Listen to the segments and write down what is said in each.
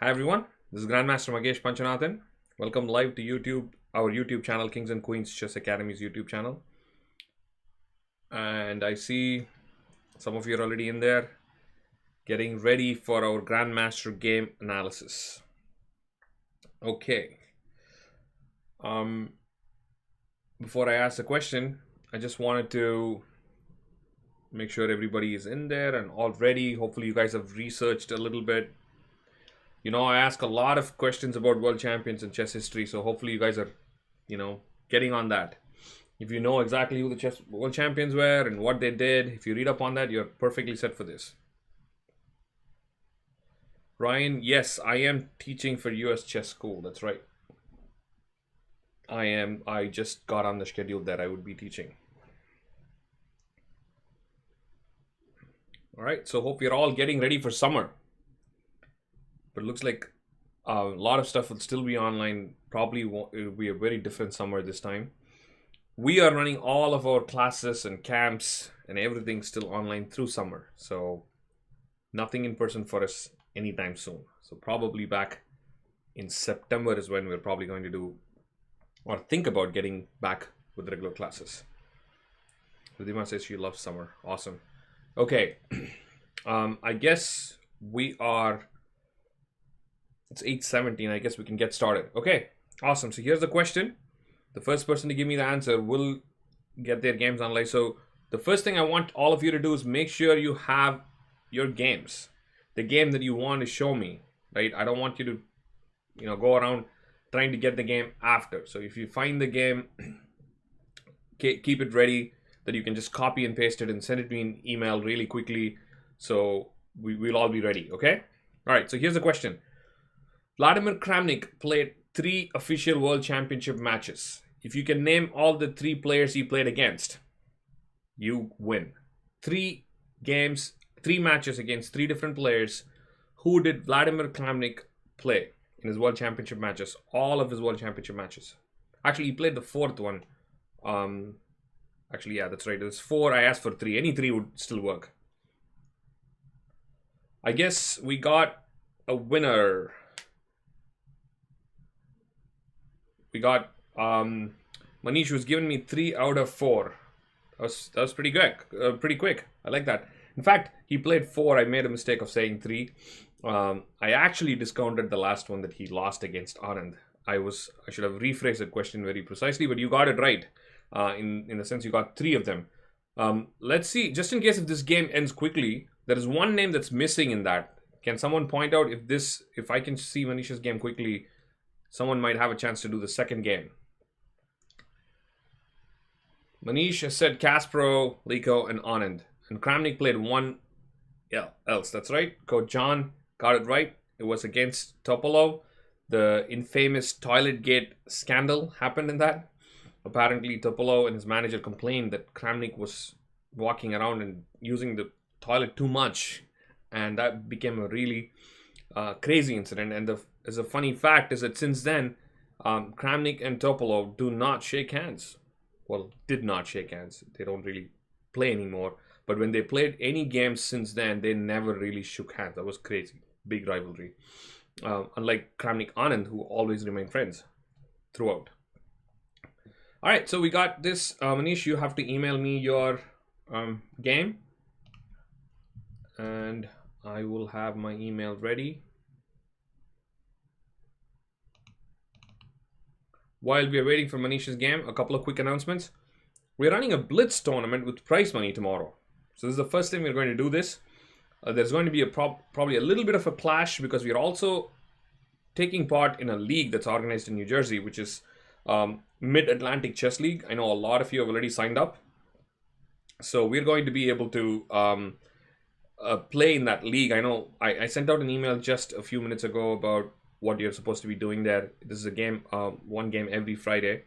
Hi everyone, this is Grandmaster Magesh Panchanathan. Welcome live to YouTube, our YouTube channel, Kings and Queens Chess Academy's YouTube channel. And I see some of you are already in there getting ready for our Grandmaster game analysis. Okay. Before I ask the question, I just wanted to make sure everybody is in there and all ready. Hopefully you guys have researched a little bit. You know, I ask a lot of questions about world champions and chess history, so hopefully you guys are, getting on that. If you know exactly who the chess world champions were and what they did, if you read up on that, you're perfectly set for this. Ryan, yes, I am teaching for US Chess School. That's right. I am. I just got on the schedule that I would be teaching. All right, so hope you're all getting ready for summer. But it looks like a lot of stuff will still be online. Probably it will be a very different summer this time. We are running all of our classes and camps and everything still online through summer. So nothing in person for us anytime soon. So probably back in September is when we're probably going to do or think about getting back with regular classes. Ridhima says she loves summer. Awesome. Okay. I guess we are, it's 8:17. I guess we can get started. Okay. Awesome. So here's the question. The first person to give me the answer will get their games online. So the first thing I want all of you to do is make sure you have your games. The game that you want to show me, right? I don't want you to, go around trying to get the game after. So if you find the game, keep it ready that you can just copy and paste it and send it to me in email really quickly. So we'll all be ready, okay? All right, so here's the question. Vladimir Kramnik played 3 official world championship matches. If you can name all the 3 players he played against, you win. 3 games, 3 matches against 3 different players. Who did Vladimir Kramnik play in his world championship matches? All of his world championship matches. Actually, he played the 4th one. Actually, yeah, that's right. It was 4. I asked for 3. Any 3 would still work. I guess we got a winner. We got Manish was giving me 3 out of 4. That was pretty good, pretty quick. I like that. In fact, he played 4. I made a mistake of saying 3. I actually discounted the last one that he lost against Anand. I should have rephrased the question very precisely, but you got it right. In the sense you got 3 of them. Let's see, just in case if this game ends quickly, there is one name that's missing in that. Can someone point out if I can see Manish's game quickly, someone might have a chance to do the second game. Manish has said Kasparov, Liko, and Anand. And Kramnik played 1 else. That's right. Coach John got it right. It was against Topolov. The infamous toilet gate scandal happened in that. Apparently, Topolov and his manager complained that Kramnik was walking around and using the toilet too much. And that became a really crazy incident. And as a funny fact is that since then, Kramnik and Topolov do not shake hands. Well, did not shake hands. They don't really play anymore. But when they played any games since then, they never really shook hands. That was crazy. Big rivalry. Unlike Kramnik Anand, who always remain friends throughout. All right, so we got this. Manish, you have to email me your game. And I will have my email ready. While we are waiting for Manish's game, a couple of quick announcements. We're running a Blitz tournament with prize money tomorrow. So this is the first time we're going to do this. There's going to be probably a little bit of a clash because we're also taking part in a league that's organized in New Jersey, which is Mid-Atlantic Chess League. I know a lot of you have already signed up. So we're going to be able to play in that league. I know I sent out an email just a few minutes ago about what you're supposed to be doing there. This is a game, 1 game every Friday.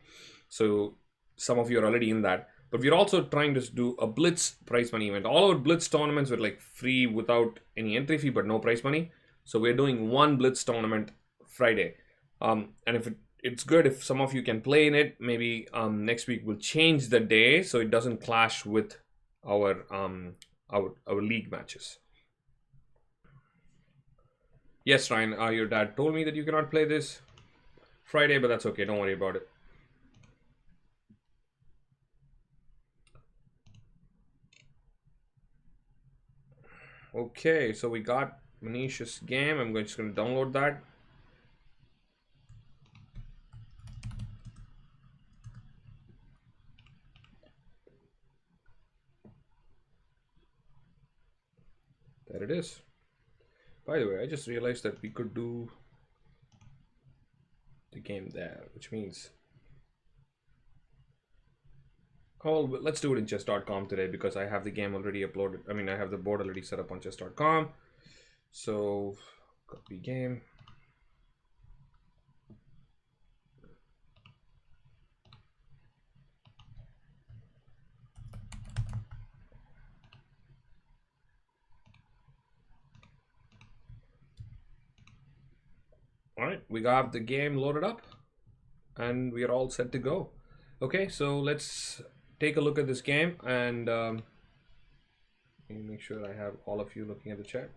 So some of you are already in that. But we're also trying to do a Blitz prize money event. All our Blitz tournaments were like free without any entry fee, but no prize money. So we're doing 1 Blitz tournament Friday. And if it's good if some of you can play in it, maybe next week we'll change the day so it doesn't clash with our league matches. Yes, Ryan, your dad told me that you cannot play this Friday, but that's okay. Don't worry about it. Okay, so we got Manish's game. I'm just going to download that. There it is. By the way, I just realized that we could do the game there, which means... Oh, let's do it in chess.com today because I have the game already uploaded. I mean, I have the board already set up on chess.com. So, copy game. All right, we got the game loaded up and we are all set to go. Okay, so let's take a look at this game and make sure I have all of you looking at the chat.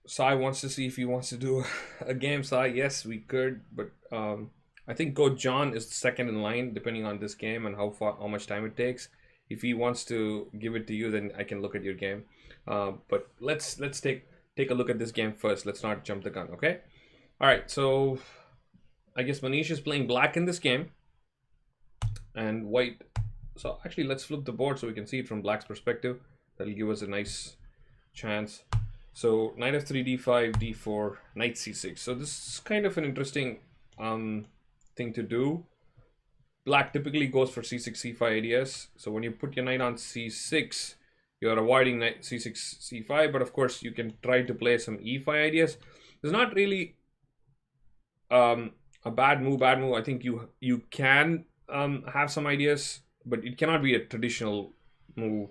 Sai wants to see if he wants to do a game. Sai, yes, we could, but I think Coach John is second in line depending on this game and how much time it takes. If he wants to give it to you, then I can look at your game. But let's take a look at this game first. Let's not jump the gun, okay? All right, so I guess Manish is playing black in this game and white. So actually, let's flip the board so we can see it from black's perspective. That'll give us a nice chance. So knight f3, d5, d4, knight c6. So this is kind of an interesting thing to do. Black typically goes for c6, c5 ADS. So when you put your knight on c6, you're avoiding knight c6, c5. But of course, you can try to play some e5 ADS. There's not really a bad move. I think you can have some ideas, but it cannot be a traditional move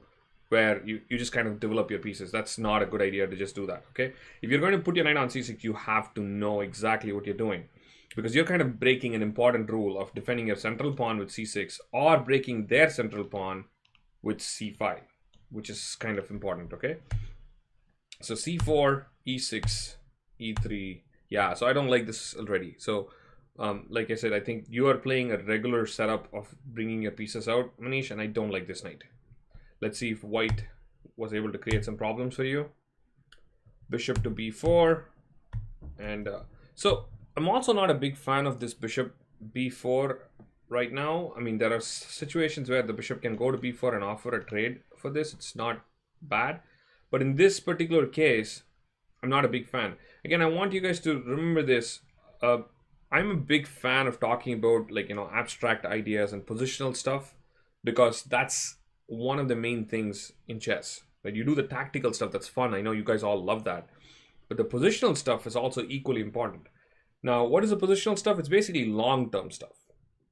where you just kind of develop your pieces. That's not a good idea to just do that, okay? If you're going to put your knight on c6, you have to know exactly what you're doing because you're kind of breaking an important rule of defending your central pawn with c6 or breaking their central pawn with c5, which is kind of important, okay? So c4, e6, e3. Yeah, so I don't like this already. So like I said, I think you are playing a regular setup of bringing your pieces out, Manish, and I don't like this knight. Let's see if white was able to create some problems for you. Bishop to b4. And so I'm also not a big fan of this bishop b4 right now. I mean, there are situations where the bishop can go to b4 and offer a trade for this. It's not bad. But in this particular case, I'm not a big fan. Again, I want you guys to remember this. I'm a big fan of talking about, like, abstract ideas and positional stuff because that's one of the main things in chess. Right? You do the tactical stuff, that's fun. I know you guys all love that. But the positional stuff is also equally important. Now, what is the positional stuff? It's basically long-term stuff.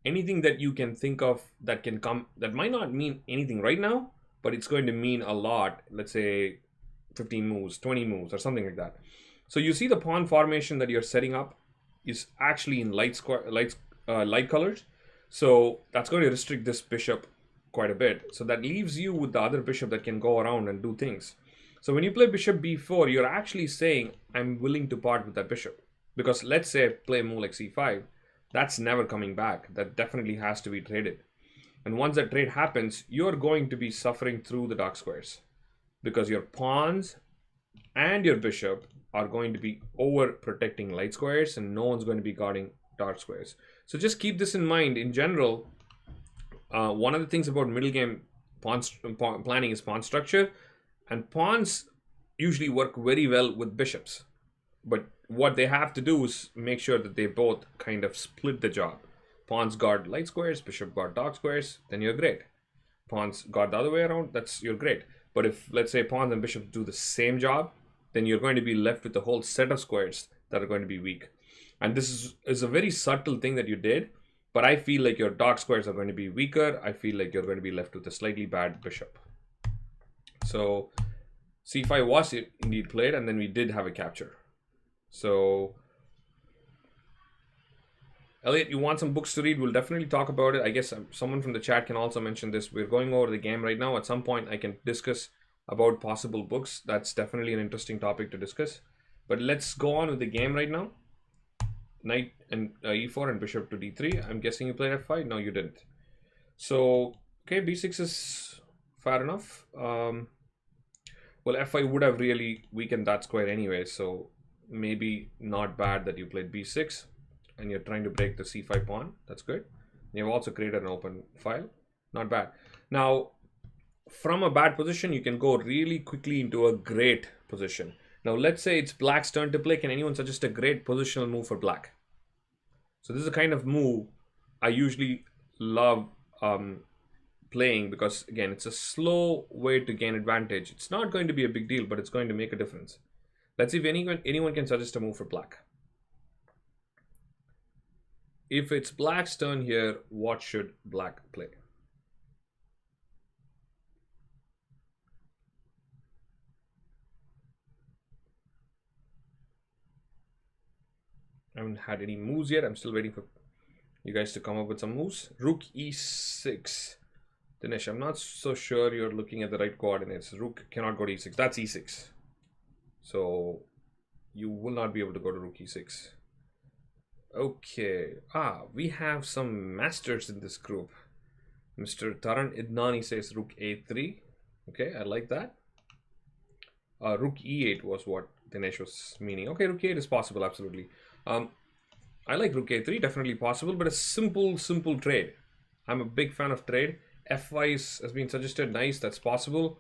Anything that you can think of that can come, that might not mean anything right now, but it's going to mean a lot. Let's say 15 moves, 20 moves, or something like that. So you see the pawn formation that you're setting up is actually in light colors. So that's going to restrict this bishop quite a bit. So that leaves you with the other bishop that can go around and do things. So when you play bishop b4, you're actually saying, I'm willing to part with that bishop. Because let's say I play a move like c5, that's never coming back. That definitely has to be traded. And once that trade happens, you're going to be suffering through the dark squares. Because your pawns and your bishop are going to be over protecting light squares and no one's going to be guarding dark squares. So just keep this in mind. In general, one of the things about middle game pawn planning is pawn structure, and pawns usually work very well with bishops. But what they have to do is make sure that they both kind of split the job. Pawns guard light squares, bishop guard dark squares, then you're great. Pawns guard the other way around, you're great. But if, let's say, pawns and bishops do the same job, then you're going to be left with a whole set of squares that are going to be weak. And this is a very subtle thing that you did, but I feel like your dark squares are going to be weaker. I feel like you're going to be left with a slightly bad bishop. So c5 was indeed played, and then we did have a capture. So Elliot, you want some books to read? We'll definitely talk about it. I guess someone from the chat can also mention this. We're going over the game right now. At some point, I can discuss about possible books. That's definitely an interesting topic to discuss. But let's go on with the game right now. Knight and e4 and bishop to d3. I'm guessing you played f5. No, you didn't. So okay, b6 is fair enough. Well, f5 would have really weakened that square anyway, so maybe not bad that you played b6 and you're trying to break the c5 pawn. That's good. You've also created an open file. Not bad. Now, from a bad position, you can go really quickly into a great position. Now, let's say it's black's turn to play. Can anyone suggest a great positional move for black? So this is a kind of move I usually love playing because, again, it's a slow way to gain advantage. It's not going to be a big deal, but it's going to make a difference. Let's see if anyone can suggest a move for black. If it's black's turn here, what should black play? I haven't had any moves yet. I'm still waiting for you guys to come up with some moves. Rook e6. Dinesh, I'm not so sure you're looking at the right coordinates. Rook cannot go to e6. That's e6. So you will not be able to go to rook e6. Okay. We have some masters in this group. Mr. Taran Idnani says rook a3. Okay, I like that. Rook e8 was what Dinesh was meaning. Okay, rook e8 is possible, absolutely. I like rook a3, definitely possible, but a simple trade. I'm a big fan of trade. f5 has been suggested, nice, that's possible.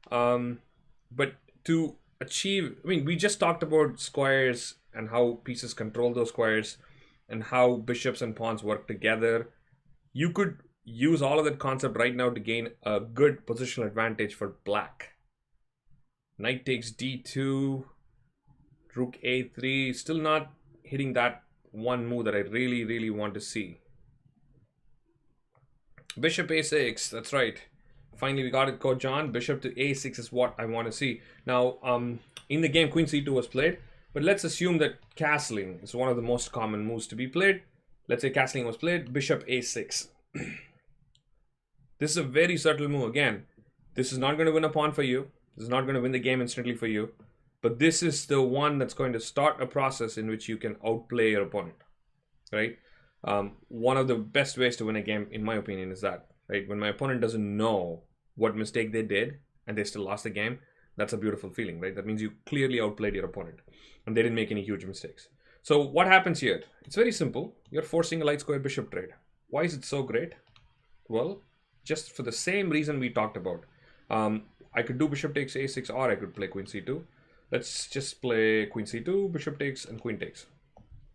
But to achieve, I mean, we just talked about squares and how pieces control those squares and how bishops and pawns work together. You could use all of that concept right now to gain a good positional advantage for black. Knight takes d2, rook a3, still not hitting that one move that I really want to see. Bishop a6, that's right. Finally we got it, Coach John. Bishop to a6 is what I want to see. Now, in the game, queen c2 was played, but let's assume that castling is one of the most common moves to be played. Let's say castling was played, bishop a6. This is a very subtle move. Again, this is not going to win a pawn for you. This is not going to win the game instantly for you. But this is the one that's going to start a process in which you can outplay your opponent, right? One of the best ways to win a game, in my opinion, is that, right? When my opponent doesn't know what mistake they did and they still lost the game, that's a beautiful feeling, right? That means you clearly outplayed your opponent and they didn't make any huge mistakes. So what happens here? It's very simple. You're forcing a light square bishop trade. Why is it so great? Well, just for the same reason we talked about. I could do bishop takes a6 or I could play queen c2. Let's just play queen c2, bishop takes, and queen takes.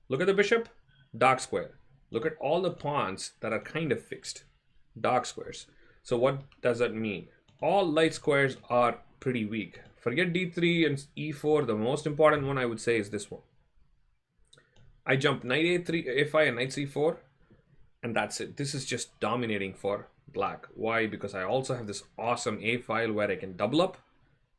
Look at the bishop, dark square. Look at all the pawns that are kind of fixed, dark squares. So what does that mean? All light squares are pretty weak. Forget d3 and e4. The most important one I would say is this one. I jump knight a3, a5, and knight c4, and that's it. This is just dominating for black. Why? Because I also have this awesome a file where I can double up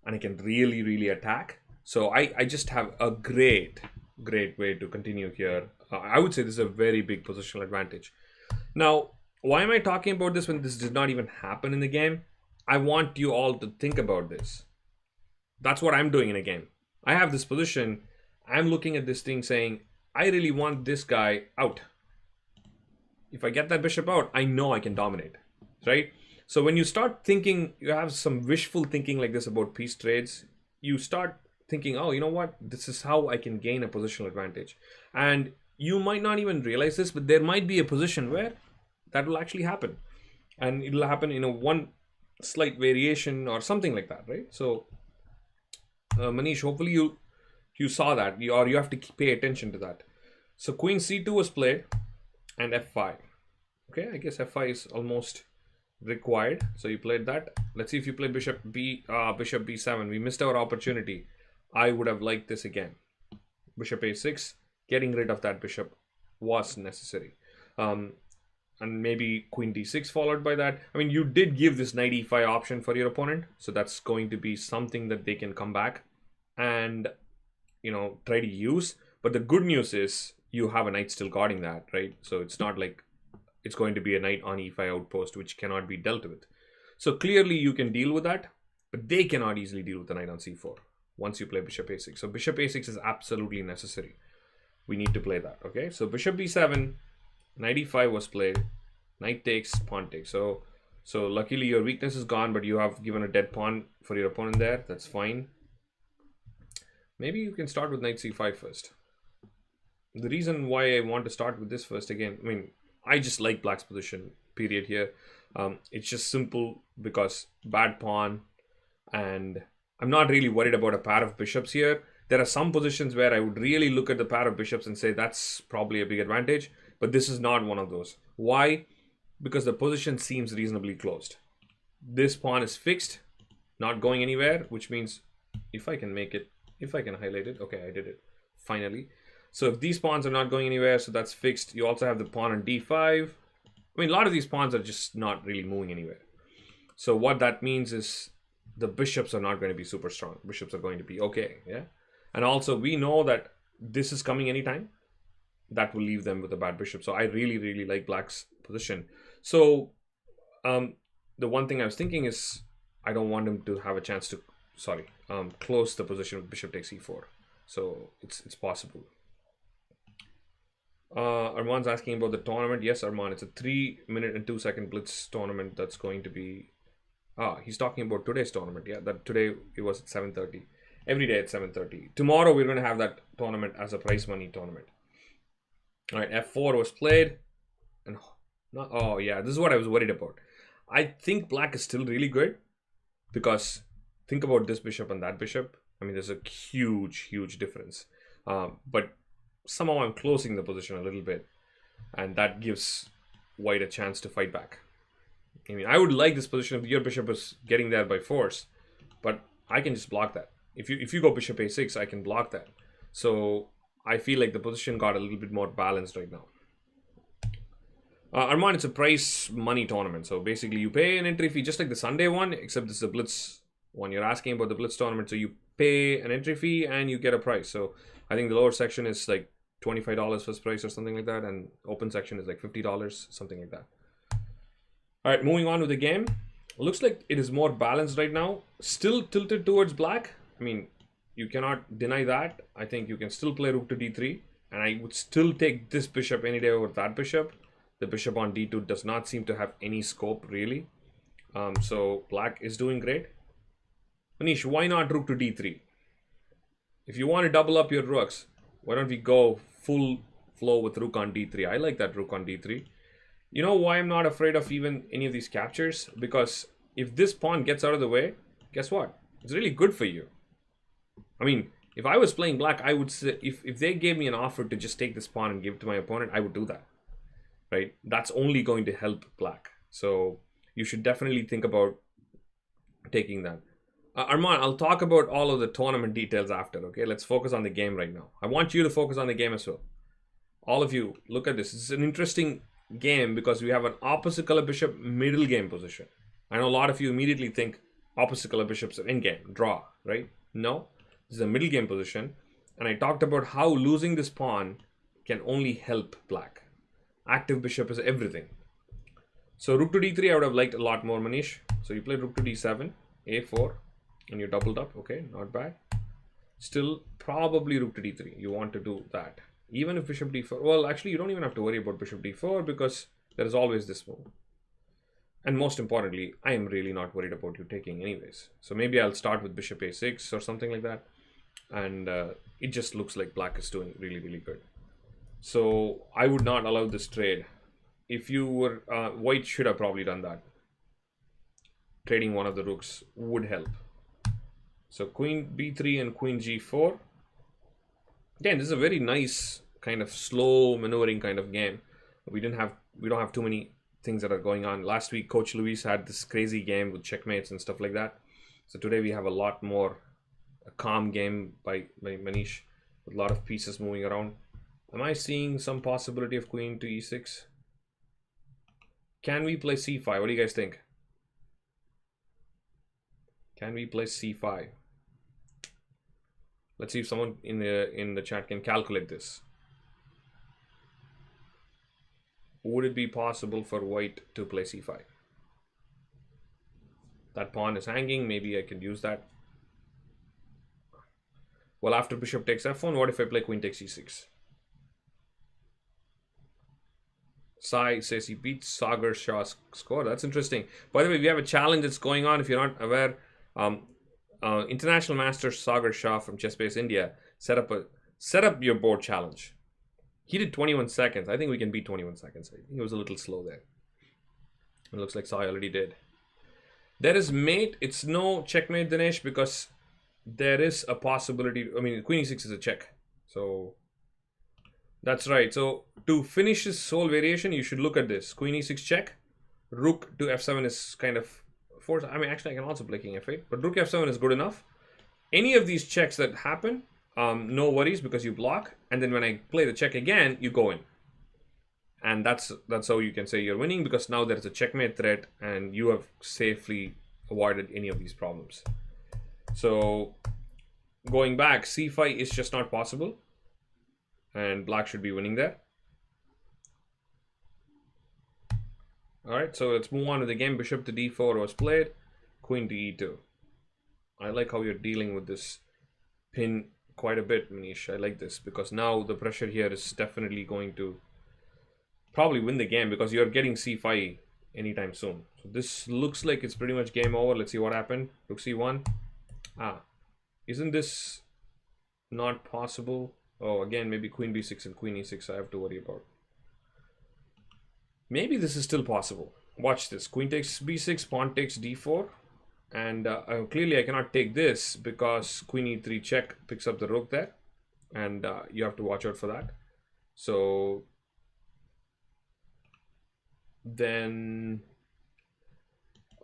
and I can really attack. So I just have a great way to continue here. I would say this is a very big positional advantage. Now, why am I talking about this when this did not even happen in the game? I want you all to think about this. That's what I'm doing in a game. I have this position. I'm looking at this thing saying, I really want this guy out. If I get that bishop out, I know I can dominate, right? So when you start thinking, you have some wishful thinking like this about piece trades, you start thinking, oh, you know what? This is how I can gain a positional advantage. And you might not even realize this, but there might be a position where that will actually happen. And it'll happen in a one slight variation or something like that, right? So, Manish, hopefully you saw that, or you have to pay attention to that. So queen c2 was played and f5. Okay, I guess f5 is almost required. So you played that. Let's see if you play bishop b7. We missed our opportunity. I would have liked this again. Bishop a6. Getting rid of that bishop was necessary. And maybe queen d6 followed by that. I mean, you did give this knight e5 option for your opponent. So that's going to be something that they can come back and, you know, try to use. But the good news is you have a knight still guarding that, right? So it's not like it's going to be a knight on e5 outpost which cannot be dealt with. So clearly you can deal with that. but they cannot easily deal with the knight on c4 once you play bishop a6. So bishop a6 is absolutely necessary. We need to play that. Okay, so bishop b7, knight e5 was played, knight takes, pawn takes. So luckily your weakness is gone, but you have given a dead pawn for your opponent there. That's fine. Maybe you can start with knight c5 first. The reason why I want to start with this first, again, I mean, I just like black's position, period, here. It's just simple because bad pawn, and I'm not really worried about a pair of bishops here. There are some positions where I would really look at the pair of bishops and say that's probably a big advantage, but this is not one of those. Why? Because the position seems reasonably closed. This pawn is fixed, not going anywhere, which means if I can make it, if I can highlight it, okay, I did it, finally. So if these pawns are not going anywhere, so that's fixed. You also have the pawn on d5. I mean, a lot of these pawns are just not really moving anywhere. So what that means is the bishops are not going to be super strong. Bishops are going to be okay, yeah? And also we know that this is coming anytime. That will leave them with a bad bishop. So I really, really like black's position. So the one thing I was thinking is I don't want him to have a chance to, close the position with bishop takes e4. So it's possible. Arman's asking about the tournament. Yes, Arman, it's a 3-minute and 2-second blitz tournament that's going to be... he's talking about today's tournament. Yeah, that today it was at 7:30. Every day at 7:30. Tomorrow we're going to have that tournament as a prize money tournament. All right, f4 was played. And oh yeah, this is what I was worried about. I think black is still really good because think about this bishop and that bishop. I mean, there's a huge, huge difference. But somehow I'm closing the position a little bit, and that gives white a chance to fight back. I mean, I would like this position if your bishop is getting there by force, but I can just block that. If you go bishop a6, I can block that. So I feel like the position got a little bit more balanced right now. Arman, it's a prize money tournament. So basically you pay an entry fee just like the Sunday one, except this is a blitz one. You're asking about the blitz tournament, so you pay an entry fee and you get a prize. So I think the lower section is like $25 first price or something like that, and open section is like $50, something like that. All right, moving on with the game. Looks like it is more balanced right now. Still tilted towards black. I mean, you cannot deny that. I think you can still play rook to d3, and I would still take this bishop any day over that bishop. The bishop on d2 does not seem to have any scope really. So black is doing great. Manish, why not rook to d3? If you want to double up your rooks, why don't we go full flow with rook on d3? I like that rook on d3. You know why I'm not afraid of even any of these captures? Because if this pawn gets out of the way, guess what? It's really good for you. I mean, if I was playing black, I would say, if they gave me an offer to just take this pawn and give it to my opponent, I would do that. Right? That's only going to help black. So you should definitely think about taking that. Arman, I'll talk about all of the tournament details after, okay? Let's focus on the game right now. I want you to focus on the game as well. All of you, look at this. It's an interesting game because we have an opposite color bishop middle game position. I know a lot of you immediately think opposite color bishops are in game, draw, right? No, this is a middle game position. And I talked about how losing this pawn can only help black. Active bishop is everything. So rook to d3 I would have liked a lot more, Manish. So you played rook to d7, a4, and you doubled up. Okay, not bad. Still probably rook to d3. You want to do that. Even if bishop d4, well, actually you don't even have to worry about bishop d4 because there is always this move. And most importantly, I am really not worried about you taking anyways. So maybe I'll start with bishop a6 or something like that. And it just looks like black is doing really, really good. So I would not allow this trade. If you were, white should have probably done that. Trading one of the rooks would help. So queen b3 and queen g4. Again, this is a very nice kind of slow maneuvering kind of game. We don't have too many things that are going on. Last week, Coach Luis had this crazy game with checkmates and stuff like that. So today we have a lot more a calm game by Manish with a lot of pieces moving around. Am I seeing some possibility of queen to e6? Can we play c5? What do you guys think? Can we play c5? Let's see if someone in the chat can calculate this. Would it be possible for white to play c5? That pawn is hanging. Maybe I can use that. Well, after bishop takes f1, what if I play queen takes e6? Sai says he beats Sagar Shah's score. That's interesting. By the way, we have a challenge that's going on. If you're not aware, International Master Sagar Shah from Chessbase India set up your board challenge. He did 21 seconds. I think we can beat 21 seconds. I think he was a little slow there. It looks like Sai already did. There is mate. It's no checkmate, Dinesh, because there is a possibility. I mean, queen e6 is a check. So that's right. So to finish this whole variation, you should look at this. Queen e6 check. Rook to f7 is kind of forced. I mean, actually, I can also play king f8. But rook f7 is good enough. Any of these checks that happen, no worries because you block. And then when I play the check again, you go in. And that's how you can say you're winning, because now there's a checkmate threat and you have safely avoided any of these problems. So going back, c5 is just not possible. And black should be winning there. Alright, so let's move on to the game. Bishop to d4 was played. Queen to e2. I like how you're dealing with this pin quite a bit, Manish. I like this because now the pressure here is definitely going to probably win the game because you're getting c5 anytime soon. So this looks like it's pretty much game over. Let's see what happened. Rook c1. Isn't this not possible? Oh, again, maybe queen b6 and queen e6 I have to worry about. Maybe this is still possible. Watch this. Queen takes b6, pawn takes d4. And clearly I cannot take this because queen e3 check picks up the rook there. And you have to watch out for that. So then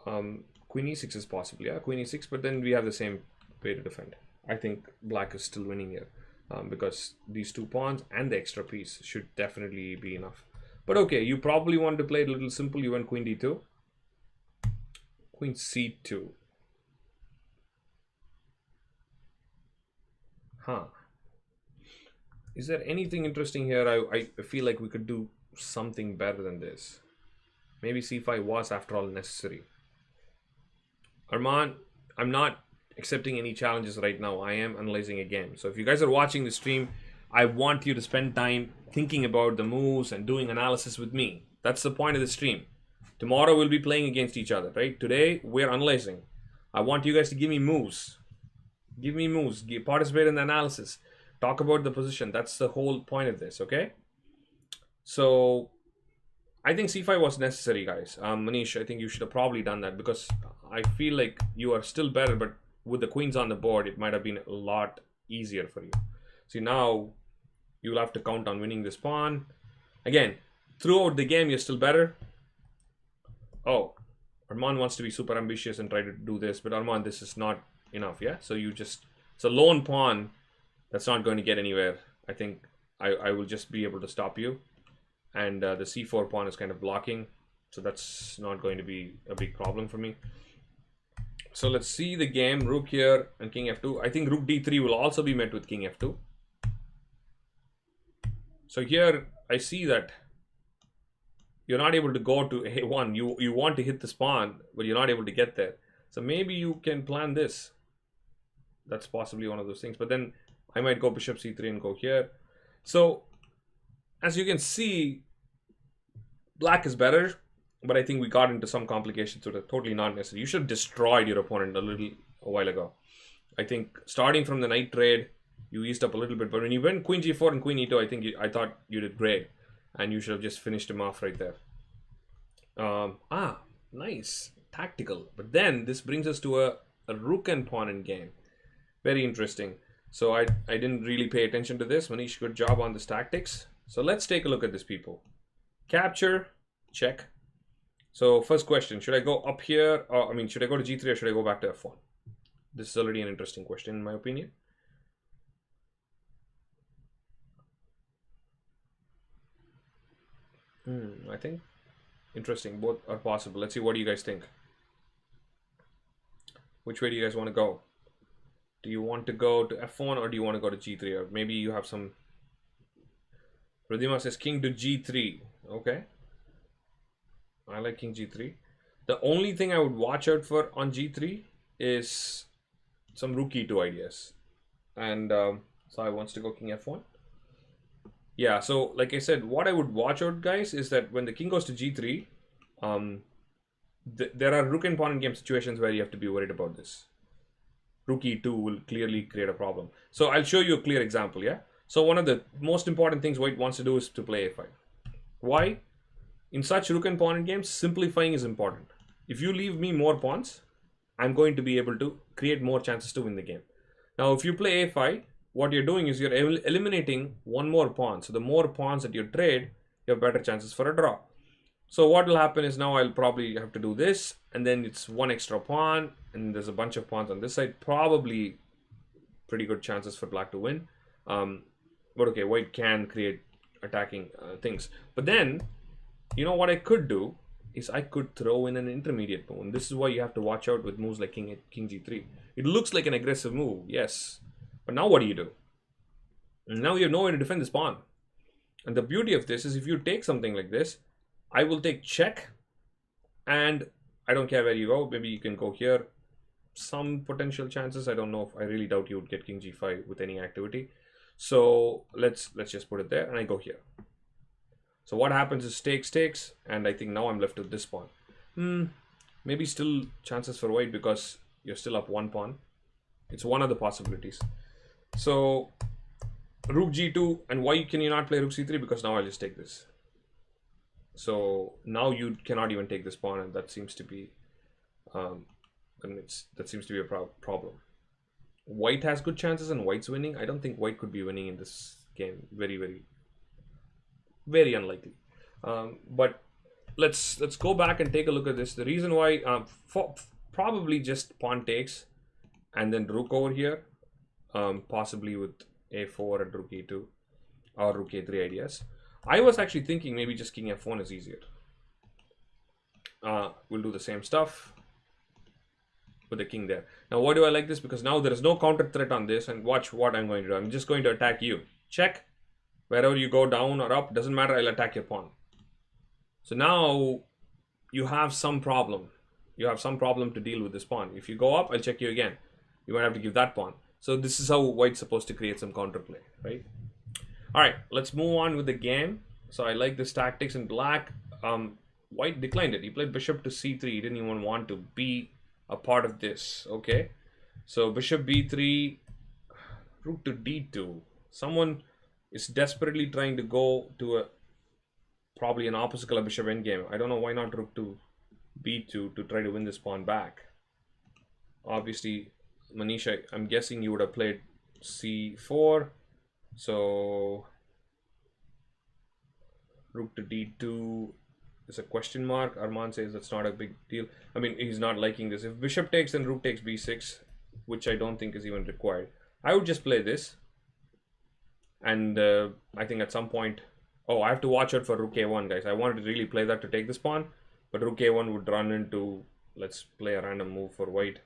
queen e6 is possible. Yeah, queen e6, but then we have the same way to defend. I think black is still winning here because these two pawns and the extra piece should definitely be enough. But okay, you probably want to play it a little simple. You went queen d2. Queen c2. Is there anything interesting here? I feel like we could do something better than this. Maybe c5 was after all necessary. Arman, I'm not accepting any challenges right now. I am analyzing a game. So if you guys are watching the stream, I want you to spend time thinking about the moves and doing analysis with me. That's the point of the stream. Tomorrow we'll be playing against each other, right? Today we're analyzing. I want you guys to give me moves. Give me moves. Participate in the analysis. Talk about the position. That's the whole point of this, okay? So I think c5 was necessary, guys. Manish, I think you should have probably done that because I feel like you are still better, but with the queens on the board, it might have been a lot easier for you. See, now you'll have to count on winning this pawn. Again, throughout the game, you're still better. Oh, Arman wants to be super ambitious and try to do this, but Arman, this is not enough, yeah? So you just, it's a lone pawn that's not going to get anywhere. I think I will just be able to stop you. And the c4 pawn is kind of blocking, so that's not going to be a big problem for me. So let's see the game. Rook here and king f2. I think rook d3 will also be met with king f2. So here I see that you're not able to go to a1. You want to hit this pawn, but you're not able to get there. So maybe you can plan this. That's possibly one of those things. But then I might go bishop c3 and go here. So as you can see, black is better, but I think we got into some complications that are totally not necessary. You should have destroyed your opponent a while ago. I think starting from the knight trade, you eased up a little bit, but when you went queen g4 and queen e2, I thought you did great, and you should have just finished him off right there. Nice, tactical. But then this brings us to a rook and pawn in game. Very interesting. So I didn't really pay attention to this. Manish, good job on this tactics. So let's take a look at this, people. Capture, check. So first question, should I go up here? Or, I mean, should I go to g3 or should I go back to f1? This is already an interesting question in my opinion. I think interesting. Both are possible. Let's see, what do you guys think? Which way do you guys want to go? Do you want to go to f1 or do you want to go to g3? Or maybe you have some... Radhima says king to g3. Okay. I like king g3. The only thing I would watch out for on g3 is some rook e2 ideas. And so I wants to go king f1. Yeah, so like I said, what I would watch out, guys, is that when the king goes to g3, there are rook and pawn in game situations where you have to be worried about this. Rook e2 will clearly create a problem. So I'll show you a clear example, yeah? So one of the most important things white wants to do is to play a5. Why? In such rook and pawn in games, simplifying is important. If you leave me more pawns, I'm going to be able to create more chances to win the game. Now, if you play a5, what you're doing is you're eliminating one more pawn. So the more pawns that you trade, you have better chances for a draw. So what will happen is now I'll probably have to do this, and then it's one extra pawn, and there's a bunch of pawns on this side. Probably pretty good chances for black to win. But okay, white can create attacking things. But then, you know what I could do is I could throw in an intermediate move. And this is why you have to watch out with moves like king g3. It looks like an aggressive move, yes. But now what do you do? Now you have no way to defend this pawn. And the beauty of this is if you take something like this, I will take check, and I don't care where you go. Maybe you can go here. Some potential chances. I don't know. I really doubt you would get king g5 with any activity. So let's just put it there, and I go here. So what happens is takes, and I think now I'm left with this pawn. Maybe still chances for white because you're still up one pawn. It's one of the possibilities. So rook g2, and why can you not play rook c3? Because now I'll just take this. So now you cannot even take this pawn, and that seems to be, that seems to be a problem. White has good chances, and white's winning. I don't think white could be winning in this game. Very, very, very unlikely. But let's go back and take a look at this. The reason why, probably just pawn takes, and then rook over here, possibly with a4 and rook e2 or rook a3 ideas. I was actually thinking maybe just king f1 is easier. We'll do the same stuff with the king there. Now, why do I like this? Because now there is no counter threat on this, and watch what I'm going to do. I'm just going to attack you. Check. Wherever you go down or up, doesn't matter, I'll attack your pawn. So now you have some problem. You have some problem to deal with this pawn. If you go up, I'll check you again. You might have to give that pawn. So this is how white's supposed to create some counterplay, right? All right, let's move on with the game. So I like this tactics in black. White declined it. He played bishop to c3. He didn't even want to be a part of this. Okay, so bishop b3, rook to d2. Someone is desperately trying to go to probably an opposite color bishop endgame. I don't know why not rook to b2 to try to win this pawn back. Obviously, Manisha, I'm guessing you would have played c4. So rook to d2 is a question mark. Arman says that's not a big deal. I mean, he's not liking this. If bishop takes, then rook takes b6, which I don't think is even required. I would just play this. And I think at some point, oh, I have to watch out for rook a1, guys. I wanted to really play that to take this pawn, but rook a1 would run into, let's play a random move for white.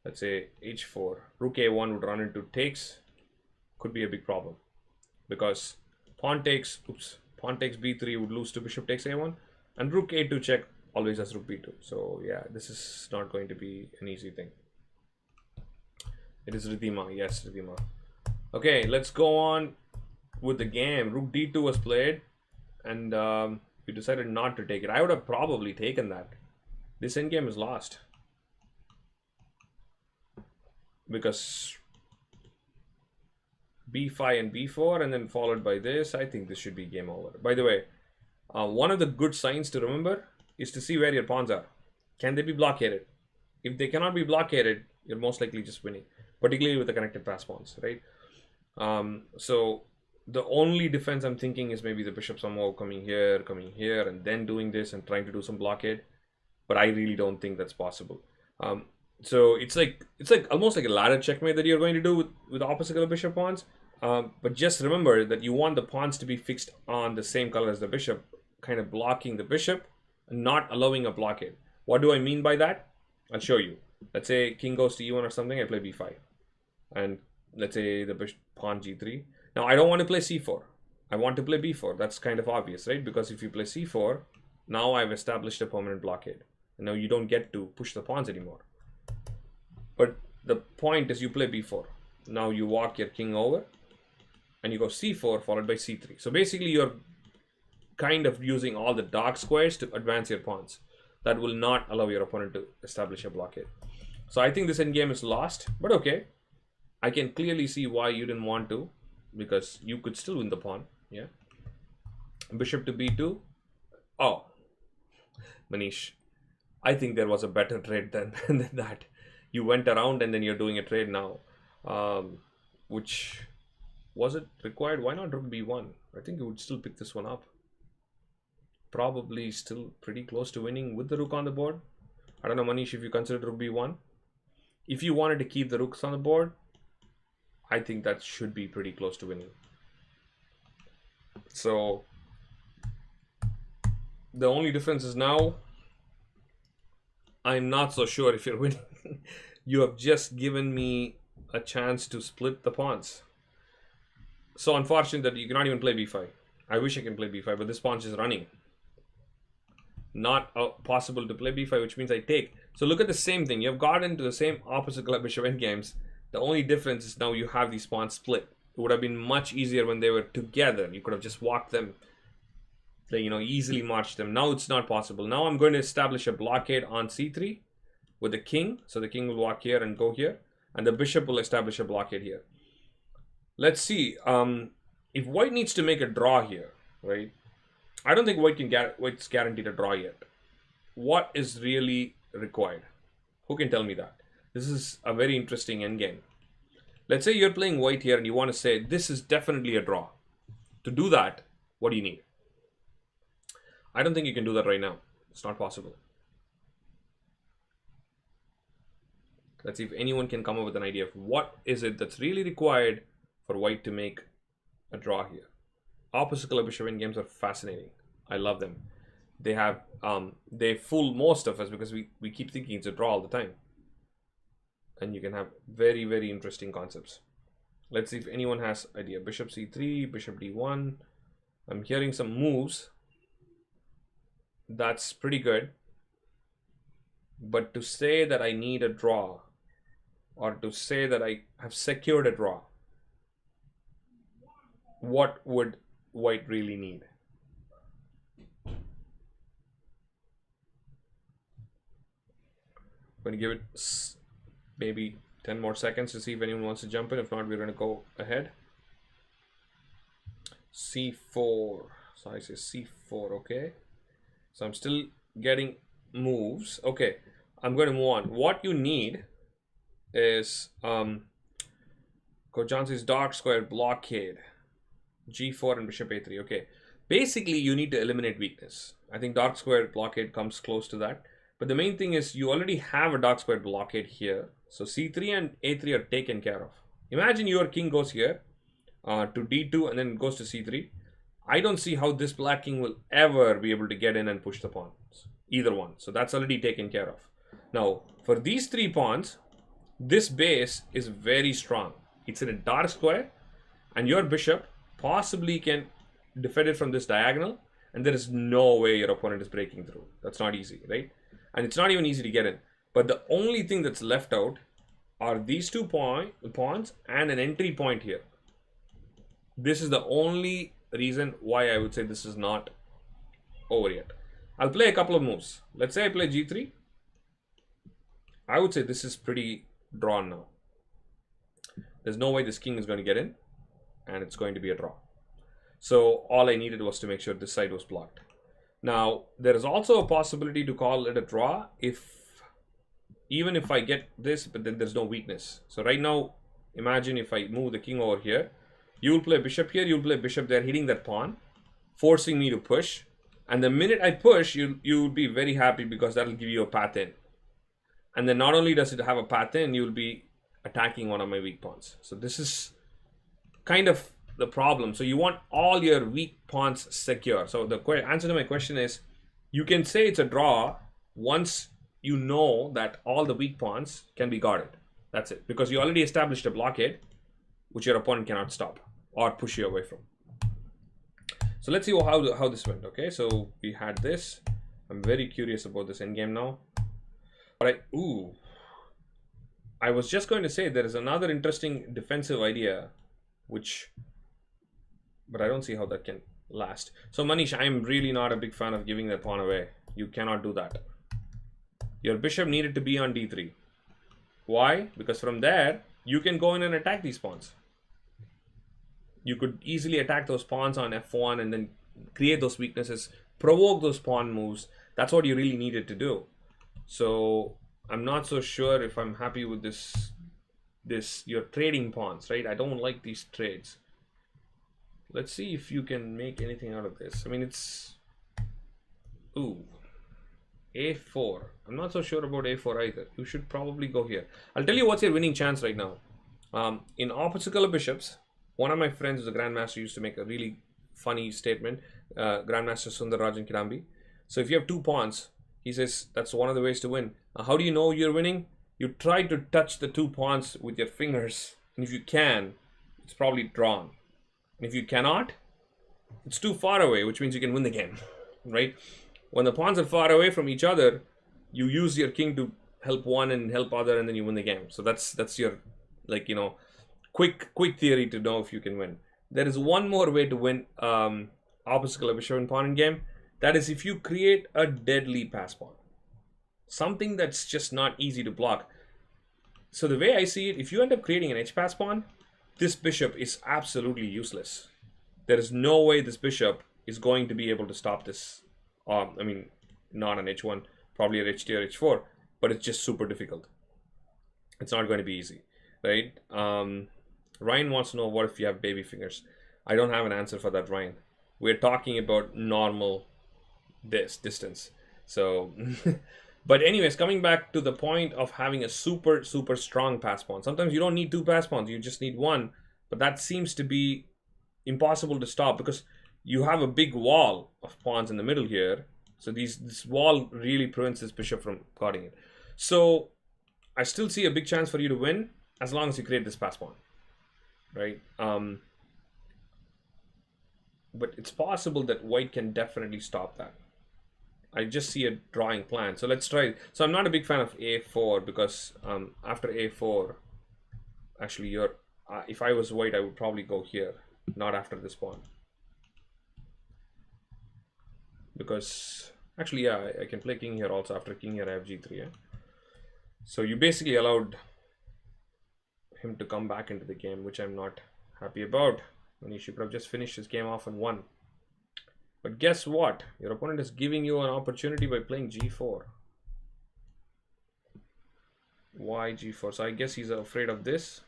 Let's say h4. Rook a1 would run into takes. Could be a big problem. Because pawn takes b3 would lose to bishop takes a1, and rook a2 check always has rook b2. So yeah, this is not going to be an easy thing. It is Ridhima, yes, Ridhima. Okay, let's go on with the game. Rook d2 was played, and we decided not to take it. I would have probably taken that. This endgame is lost because b5 and b4, and then followed by this. I think this should be game over. By the way, one of the good signs to remember is to see where your pawns are. Can they be blockaded? If they cannot be blockaded, you're most likely just winning, particularly with the connected pass pawns, right? So the only defense I'm thinking is maybe the bishop somehow coming here, and then doing this and trying to do some blockade. But I really don't think that's possible. So it's like almost like a ladder checkmate that you're going to do with opposite color bishop pawns. But just remember that you want the pawns to be fixed on the same color as the bishop, kind of blocking the bishop and not allowing a blockade. What do I mean by that? I'll show you. Let's say king goes to e1 or something, I play b5. And let's say the bishop pawn g3. Now I don't want to play c4. I want to play b4. That's kind of obvious, right? Because if you play c4, now I've established a permanent blockade. And now you don't get to push the pawns anymore. But the point is you play b4. Now you walk your king over and you go c4 followed by c3. So basically you're kind of using all the dark squares to advance your pawns. That will not allow your opponent to establish a blockade. So I think this endgame is lost, but okay. I can clearly see why you didn't want to, because you could still win the pawn. Yeah. Bishop to b2. Oh, Manish, I think there was a better trade than that. You went around and then you're doing a trade now. Which, was it required? Why not rook b1? I think you would still pick this one up. Probably still pretty close to winning with the rook on the board. I don't know, Manish, if you consider rook b1. If you wanted to keep the rooks on the board, I think that should be pretty close to winning. So the only difference is now I'm not so sure if you're winning. You have just given me a chance to split the pawns. So unfortunate that you cannot even play b5. I wish I can play b5, but this pawn is running. Not possible to play b5, which means I take. So look at the same thing. You've got into the same opposite color bishop endgames. The only difference is now you have these pawns split. It would have been much easier when they were together. You could have just walked them, you know, easily marched them. Now it's not possible. Now I'm going to establish a blockade on c3 with the king. So the king will walk here and go here, and the bishop will establish a blockade here. Let's see. If white needs to make a draw here, right? I don't think white's guaranteed a draw yet. What is really required? Who can tell me that? This is a very interesting endgame. Let's say you're playing white here and you want to say this is definitely a draw. To do that, what do you need? I don't think you can do that right now. It's not possible. Let's see if anyone can come up with an idea of what is it that's really required for white to make a draw here. Opposite color bishop endgames are fascinating. I love them. They have they fool most of us because we keep thinking it's a draw all the time. And you can have very, very interesting concepts. Let's see if anyone has idea. Bishop c3, bishop d1. I'm hearing some moves. That's pretty good. But to say that I need a draw, or to say that I have secured a draw, what would white really need? I'm going to give it maybe 10 more seconds to see if anyone wants to jump in. If not, we're going to go ahead. c4. So I say c4. Okay. So I'm still getting moves. Okay. I'm going to move on. What you need is Kojansi's dark square blockade. g4 and bishop a3. Okay. Basically, you need to eliminate weakness. I think dark square blockade comes close to that. But the main thing is you already have a dark square blockade here. So c3 and a3 are taken care of. Imagine your king goes here to d2 and then goes to c3. I don't see how this black king will ever be able to get in and push the pawns. Either one. So that's already taken care of. Now, for these three pawns, this base is very strong. It's in a dark square, and your bishop possibly can defend it from this diagonal, and there is no way your opponent is breaking through. That's not easy, right? And it's not even easy to get in. But the only thing that's left out are these two pawns and an entry point here. This is the only reason why I would say this is not over yet. I'll play a couple of moves. Let's say I play g3. I would say this is pretty drawn now. There's no way this king is going to get in, and it's going to be a draw. So all I needed was to make sure this side was blocked. Now, there is also a possibility to call it a draw even if I get this, but then there's no weakness. So right now, imagine if I move the king over here, you will play bishop here, you'll play bishop there, hitting that pawn, forcing me to push. And the minute I push, you'll be very happy because that'll give you a path in. And then not only does it have a path in, you'll be attacking one of my weak pawns. So this is kind of the problem. So you want all your weak pawns secure. So the answer to my question is, you can say it's a draw once you know that all the weak pawns can be guarded. That's it. Because you already established a blockade, which your opponent cannot stop or push you away from. So let's see how this went. Okay, so we had this. I'm very curious about this endgame now. Ooh. I was just going to say there is another interesting defensive idea, but I don't see how that can last. So Manish, I'm really not a big fan of giving that pawn away. You cannot do that. Your bishop needed to be on d3. Why? Because from there, you can go in and attack these pawns. You could easily attack those pawns on f1 and then create those weaknesses, provoke those pawn moves. That's what you really needed to do. So I'm not so sure if I'm happy with this. You're trading pawns, right? I don't like these trades. Let's see if you can make anything out of this. I mean, it's... Ooh. a4. I'm not so sure about a4 either. You should probably go here. I'll tell you what's your winning chance right now. In opposite color bishops, one of my friends who's a grandmaster used to make a really funny statement. Grandmaster Sundararajan Kidambi. So if you have 2 pawns, he says that's one of the ways to win. How do you know you're winning? You try to touch the 2 pawns with your fingers, and if you can, it's probably drawn. And if you cannot, it's too far away, which means you can win the game, right? When the pawns are far away from each other, you use your king to help one and help other, and then you win the game. So that's your, like, you know, quick theory to know if you can win. There is one more way to win opposite color bishop and pawn in game. That is if you create a deadly pass pawn. Something that's just not easy to block. So the way I see it, if you end up creating an h pass pawn, this bishop is absolutely useless. There is no way this bishop is going to be able to stop this. I mean, not on h1, probably at h2 or h4, but it's just super difficult. It's not going to be easy, right? Ryan wants to know, what if you have baby fingers? I don't have an answer for that, Ryan. We're talking about normal distance. So, but anyways, coming back to the point of having a super strong pass pawn. Sometimes you don't need 2 pass pawns, you just need 1, but that seems to be impossible to stop because you have a big wall of pawns in the middle here. So this wall really prevents this bishop from guarding it. So I still see a big chance for you to win as long as you create this pass pawn, right? But it's possible that white can definitely stop that. I just see a drawing plan. So let's try. So I'm not a big fan of a4 because after a4, actually, if I was white, I would probably go here, not after this pawn. Because actually, yeah, I can play king here also. After king here, I have g3. Yeah? So you basically allowed him to come back into the game, which I'm not happy about. When he should have just finished his game off and won. But guess what? Your opponent is giving you an opportunity by playing g4. Why g4? So I guess he's afraid of this.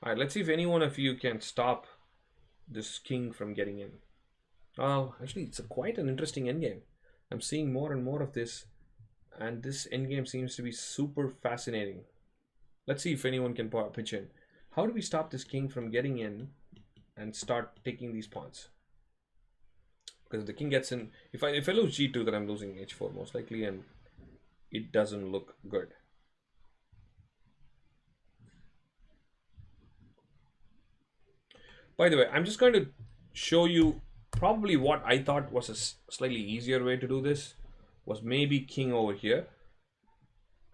Alright, let's see if any one of you can stop this king from getting in. Oh, actually, it's quite an interesting endgame. I'm seeing more and more of this. And this endgame seems to be super fascinating. Let's see if anyone can pitch in. How do we stop this king from getting in and start taking these pawns? Because if the king gets in, if I lose g2, then I'm losing h4 most likely, and it doesn't look good. By the way, I'm just going to show you probably what I thought was a slightly easier way to do this was maybe king over here.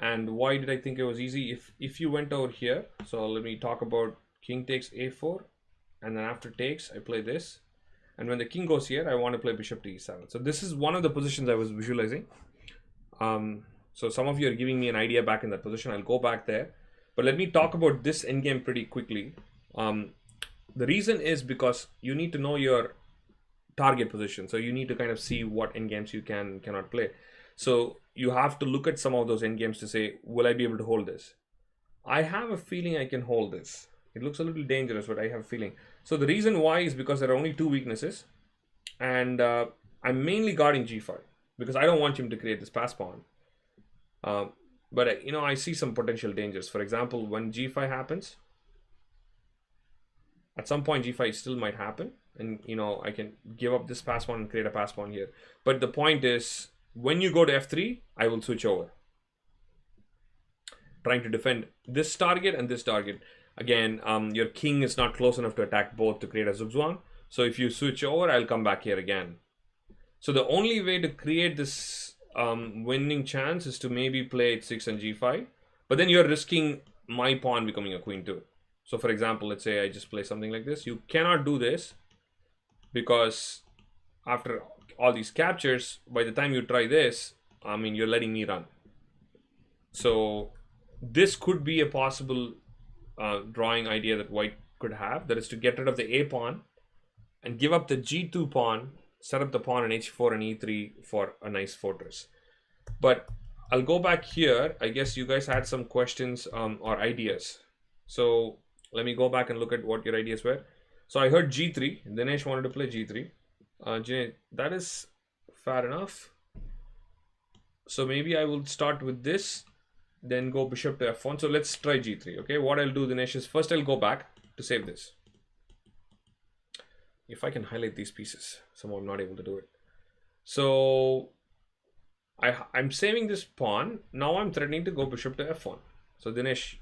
And why did I think it was easy? If you went over here, so let me talk about king takes a4, and then after takes, I play this. And when the king goes here, I want to play bishop to e7. So this is one of the positions I was visualizing. So some of you are giving me an idea back in that position. I'll go back there. But let me talk about this endgame pretty quickly. The reason is because you need to know your target position. So you need to kind of see what endgames you can and cannot play. So you have to look at some of those endgames to say, will I be able to hold this? I have a feeling I can hold this. It looks a little dangerous, but I have a feeling. So the reason why is because there are only 2 weaknesses. And I'm mainly guarding g5 because I don't want him to create this pass pawn. But you know, I see some potential dangers. For example, when g5 happens, at some point g5 still might happen. And you know, I can give up this pass pawn and create a pass pawn here. But the point is, when you go to f3, I will switch over, trying to defend this target and this target. Again, your king is not close enough to attack both to create a zugzwang. So if you switch over, I'll come back here again. So the only way to create this winning chance is to maybe play h6 and g5, but then you're risking my pawn becoming a queen too. So for example, let's say I just play something like this. You cannot do this because after all these captures, by the time you try this, I mean, you're letting me run. So this could be a possible drawing idea that white could have, that is to get rid of the a pawn and give up the g2 pawn, set up the pawn on h4 and e3 for a nice fortress. But I'll go back here. I guess you guys had some questions or ideas. So let me go back and look at what your ideas were. So I heard g3. Dinesh wanted to play g3. That is fair enough. So maybe I will start with this, then go bishop to f1. So let's try g3. Okay, what I'll do, Dinesh, is first I'll go back to save this. If I can highlight these pieces, somehow I'm not able to do it. So I'm saving this pawn. Now I'm threatening to go bishop to f1. So Dinesh,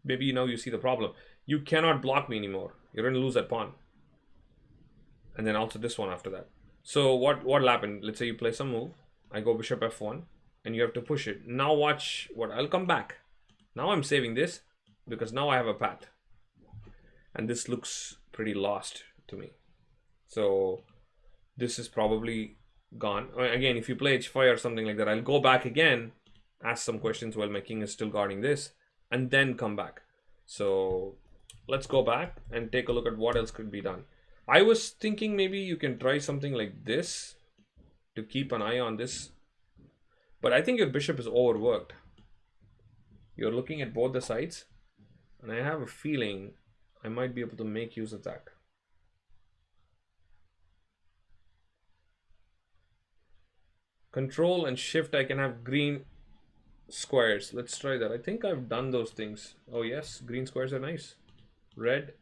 maybe now you see the problem. You cannot block me anymore. You're going to lose that pawn. And then also this one after that. So what'll happen? Let's say you play some move. I go bishop f1 and you have to push it. Now watch what I'll come back. Now I'm saving this because now I have a path. And this looks pretty lost to me. So this is probably gone. Again, if you play h5 or something like that, I'll go back again, ask some questions while my king is still guarding this, and then come back. So let's go back and take a look at what else could be done. I was thinking maybe you can try something like this to keep an eye on this. But I think your bishop is overworked. You're looking at both the sides, and I have a feeling I might be able to make use of that. Control and shift, I can have green squares. Let's try that. I think I've done those things. Oh yes, green squares are nice. Red.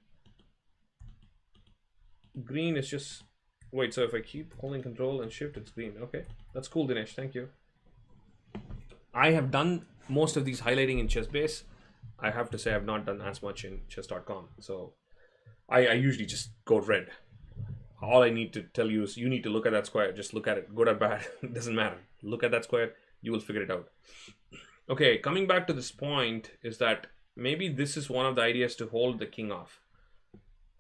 Green is just... Wait, so if I keep holding control and shift, it's green. Okay, that's cool, Dinesh. Thank you. I have done most of these highlighting in ChessBase. I have to say I've not done as much in chess.com. So I usually just go red. All I need to tell you is you need to look at that square. Just look at it, good or bad. It doesn't matter. Look at that square. You will figure it out. Okay, coming back to this point is that maybe this is one of the ideas to hold the king off.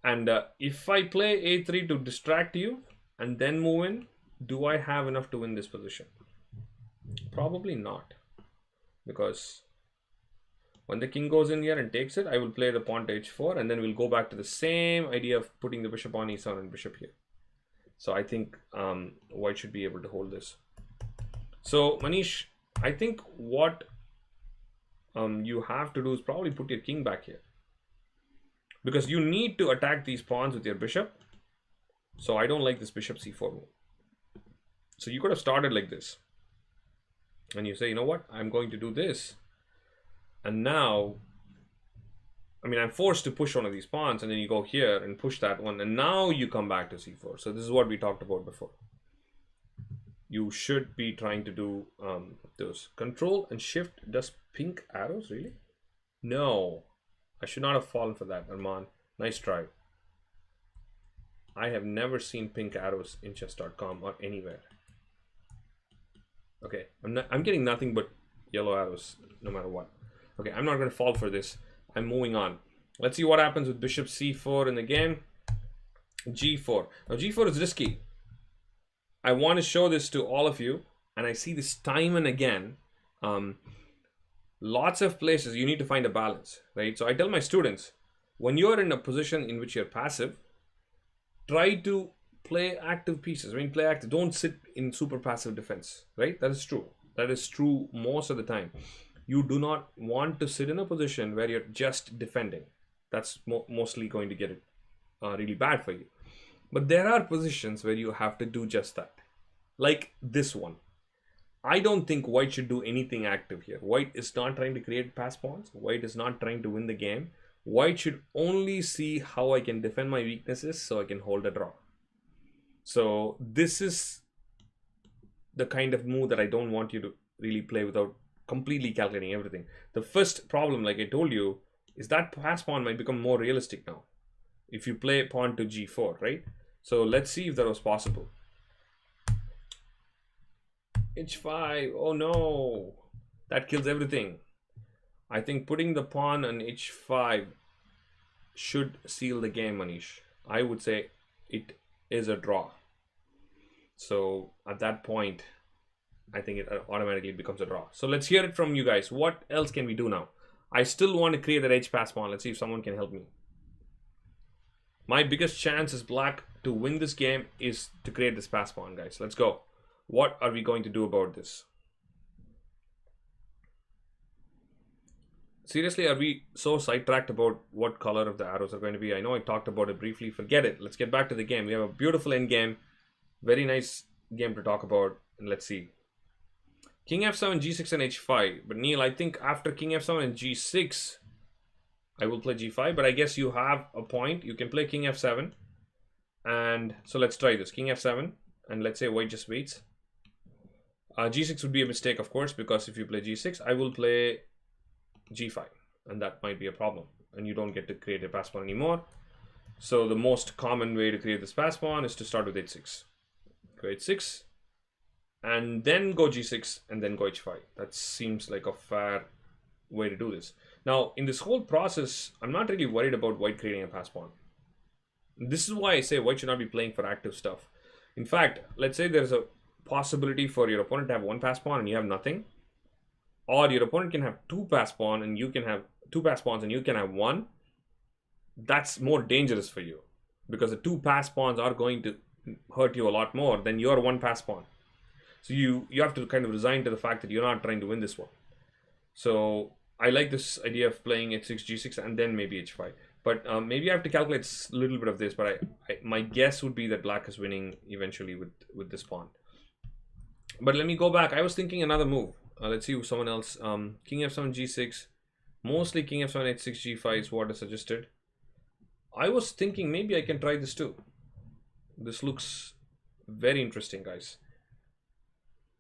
And if I play a3 to distract you and then move in, do I have enough to win this position? Probably not. Because when the king goes in here and takes it, I will play the pawn to h4, and then we'll go back to the same idea of putting the bishop on e7 and bishop here. So I think white should be able to hold this. So Manish, I think what you have to do is probably put your king back here, because you need to attack these pawns with your bishop. So I don't like this bishop c4 move. So you could have started like this, and you say, you know what, I'm going to do this. And now, I mean, I'm forced to push one of these pawns, and then you go here and push that one, and now you come back to c4. So this is what we talked about before. You should be trying to do those. Control and shift does pink arrows, really? No, I should not have fallen for that, Arman. Nice try. I have never seen pink arrows in chess.com or anywhere. Okay, I'm getting nothing but yellow arrows no matter what. Okay, I'm not going to fall for this. I'm moving on. Let's see what happens with bishop c4 in the game. g4. Now g4 is risky. I want to show this to all of you, and I see this time and again. Lots of places you need to find a balance, right? So I tell my students, when you're in a position in which you're passive, try to play active pieces. I mean, play active. Don't sit in super passive defense, right? That is true. That is true most of the time. You do not want to sit in a position where you're just defending. That's mostly going to get it really bad for you. But there are positions where you have to do just that. Like this one. I don't think white should do anything active here. White is not trying to create pass pawns. White is not trying to win the game. White should only see how I can defend my weaknesses so I can hold a draw. So this is the kind of move that I don't want you to really play without completely calculating everything. The first problem, like I told you, is that pass pawn might become more realistic now if you play pawn to g4, right? So let's see if that was possible. h5. Oh no, that kills everything. I think putting the pawn on h5 should seal the game, Manish. I would say it is a draw. So at that point, I think it automatically becomes a draw. So let's hear it from you guys. What else can we do now? I still want to create that h pass pawn. Let's see if someone can help me. My biggest chance as black to win this game is to create this pass pawn, guys. Let's go. What are we going to do about this? Seriously, are we so sidetracked about what color of the arrows are going to be? I know I talked about it briefly. Forget it. Let's get back to the game. We have a beautiful end game. Very nice game to talk about. And let's see. King f7, g6 and h5. But Neil, I think after king f7 and g6, I will play g5. But I guess you have a point. You can play king f7. And so let's try this. King f7. And let's say white just waits. G6 would be a mistake, of course, because if you play g6, I will play g5. And that might be a problem. And you don't get to create a pass pawn anymore. So the most common way to create this pass pawn is to start with h6. Go h6. And then go g6 and then go h5. That seems like a fair way to do this. Now, in this whole process, I'm not really worried about white creating a pass pawn. This is why I say white should not be playing for active stuff. In fact, let's say there's a possibility for your opponent to have one pass pawn and you have nothing. Or your opponent can have two pass pawn and you can have two pass pawns and you can have one. That's more dangerous for you. Because the two pass pawns are going to hurt you a lot more than your one pass pawn. So you have to kind of resign to the fact that you're not trying to win this one. So I like this idea of playing h6, g6, and then maybe h5. But maybe I have to calculate a little bit of this. But my guess would be that black is winning eventually with this pawn. But let me go back. I was thinking another move. Let's see someone else. King f7, g6. Mostly king f7, h6, g5 is what is suggested. I was thinking maybe I can try this too. This looks very interesting, guys.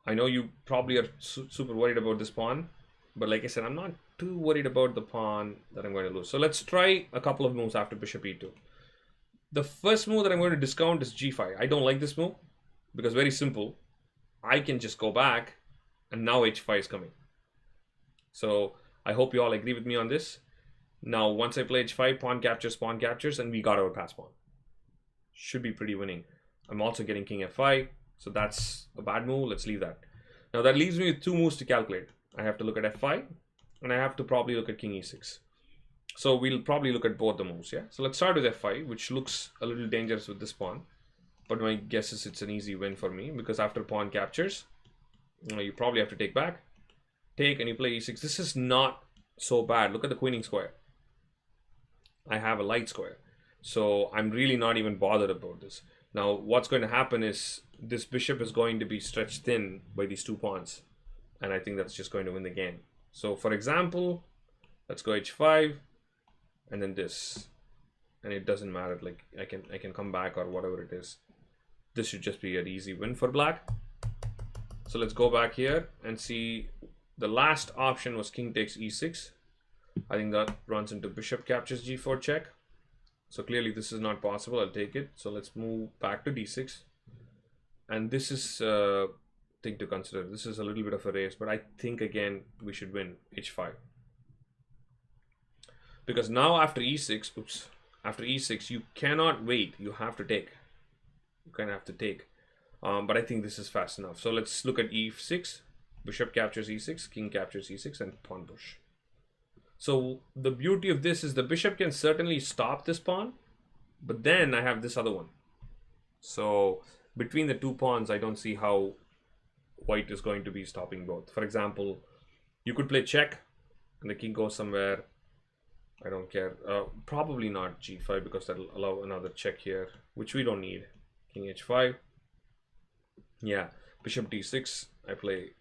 I know you probably are super worried about this pawn, but like I said, I'm not too worried about the pawn that I'm going to lose. So let's try a couple of moves after bishop e2. The first move that I'm going to discount is g5. I don't like this move because very simple. I can just go back and now h5 is coming. So I hope you all agree with me on this. Now, once I play h5, pawn captures, and we got our pass pawn. Should be pretty winning. I'm also getting king f5. So that's a bad move. Let's leave that. Now that leaves me with two moves to calculate. I have to look at f5 and I have to probably look at king e6. So we'll probably look at both the moves, yeah? So let's start with f5, which looks a little dangerous with this pawn. But my guess is it's an easy win for me because after pawn captures, you probably have to take back. Take and you play e6. This is not so bad. Look at the queening square. I have a light square. So I'm really not even bothered about this. Now what's going to happen is this bishop is going to be stretched thin by these two pawns. And I think that's just going to win the game. So for example, let's go h5 and then this. And it doesn't matter, like I can come back or whatever it is. This should just be an easy win for black. So let's go back here and see the last option was king takes e6. I think that runs into bishop captures g4 check. So clearly this is not possible. I'll take it. So let's move back to d6. And this is a thing to consider. This is a little bit of a race, but I think again we should win h5. Because now after e6, after e6 you cannot wait. You have to take. You kind of have to take. But I think this is fast enough. So let's look at e6. Bishop captures e6, king captures e6, and pawn push. So the beauty of this is the bishop can certainly stop this pawn, but then I have this other one. So between the two pawns, I don't see how white is going to be stopping both. For example, you could play check and the king goes somewhere. I don't care. Probably not g5 because that'll allow another check here, which we don't need. King h5. Yeah, bishop d6. I play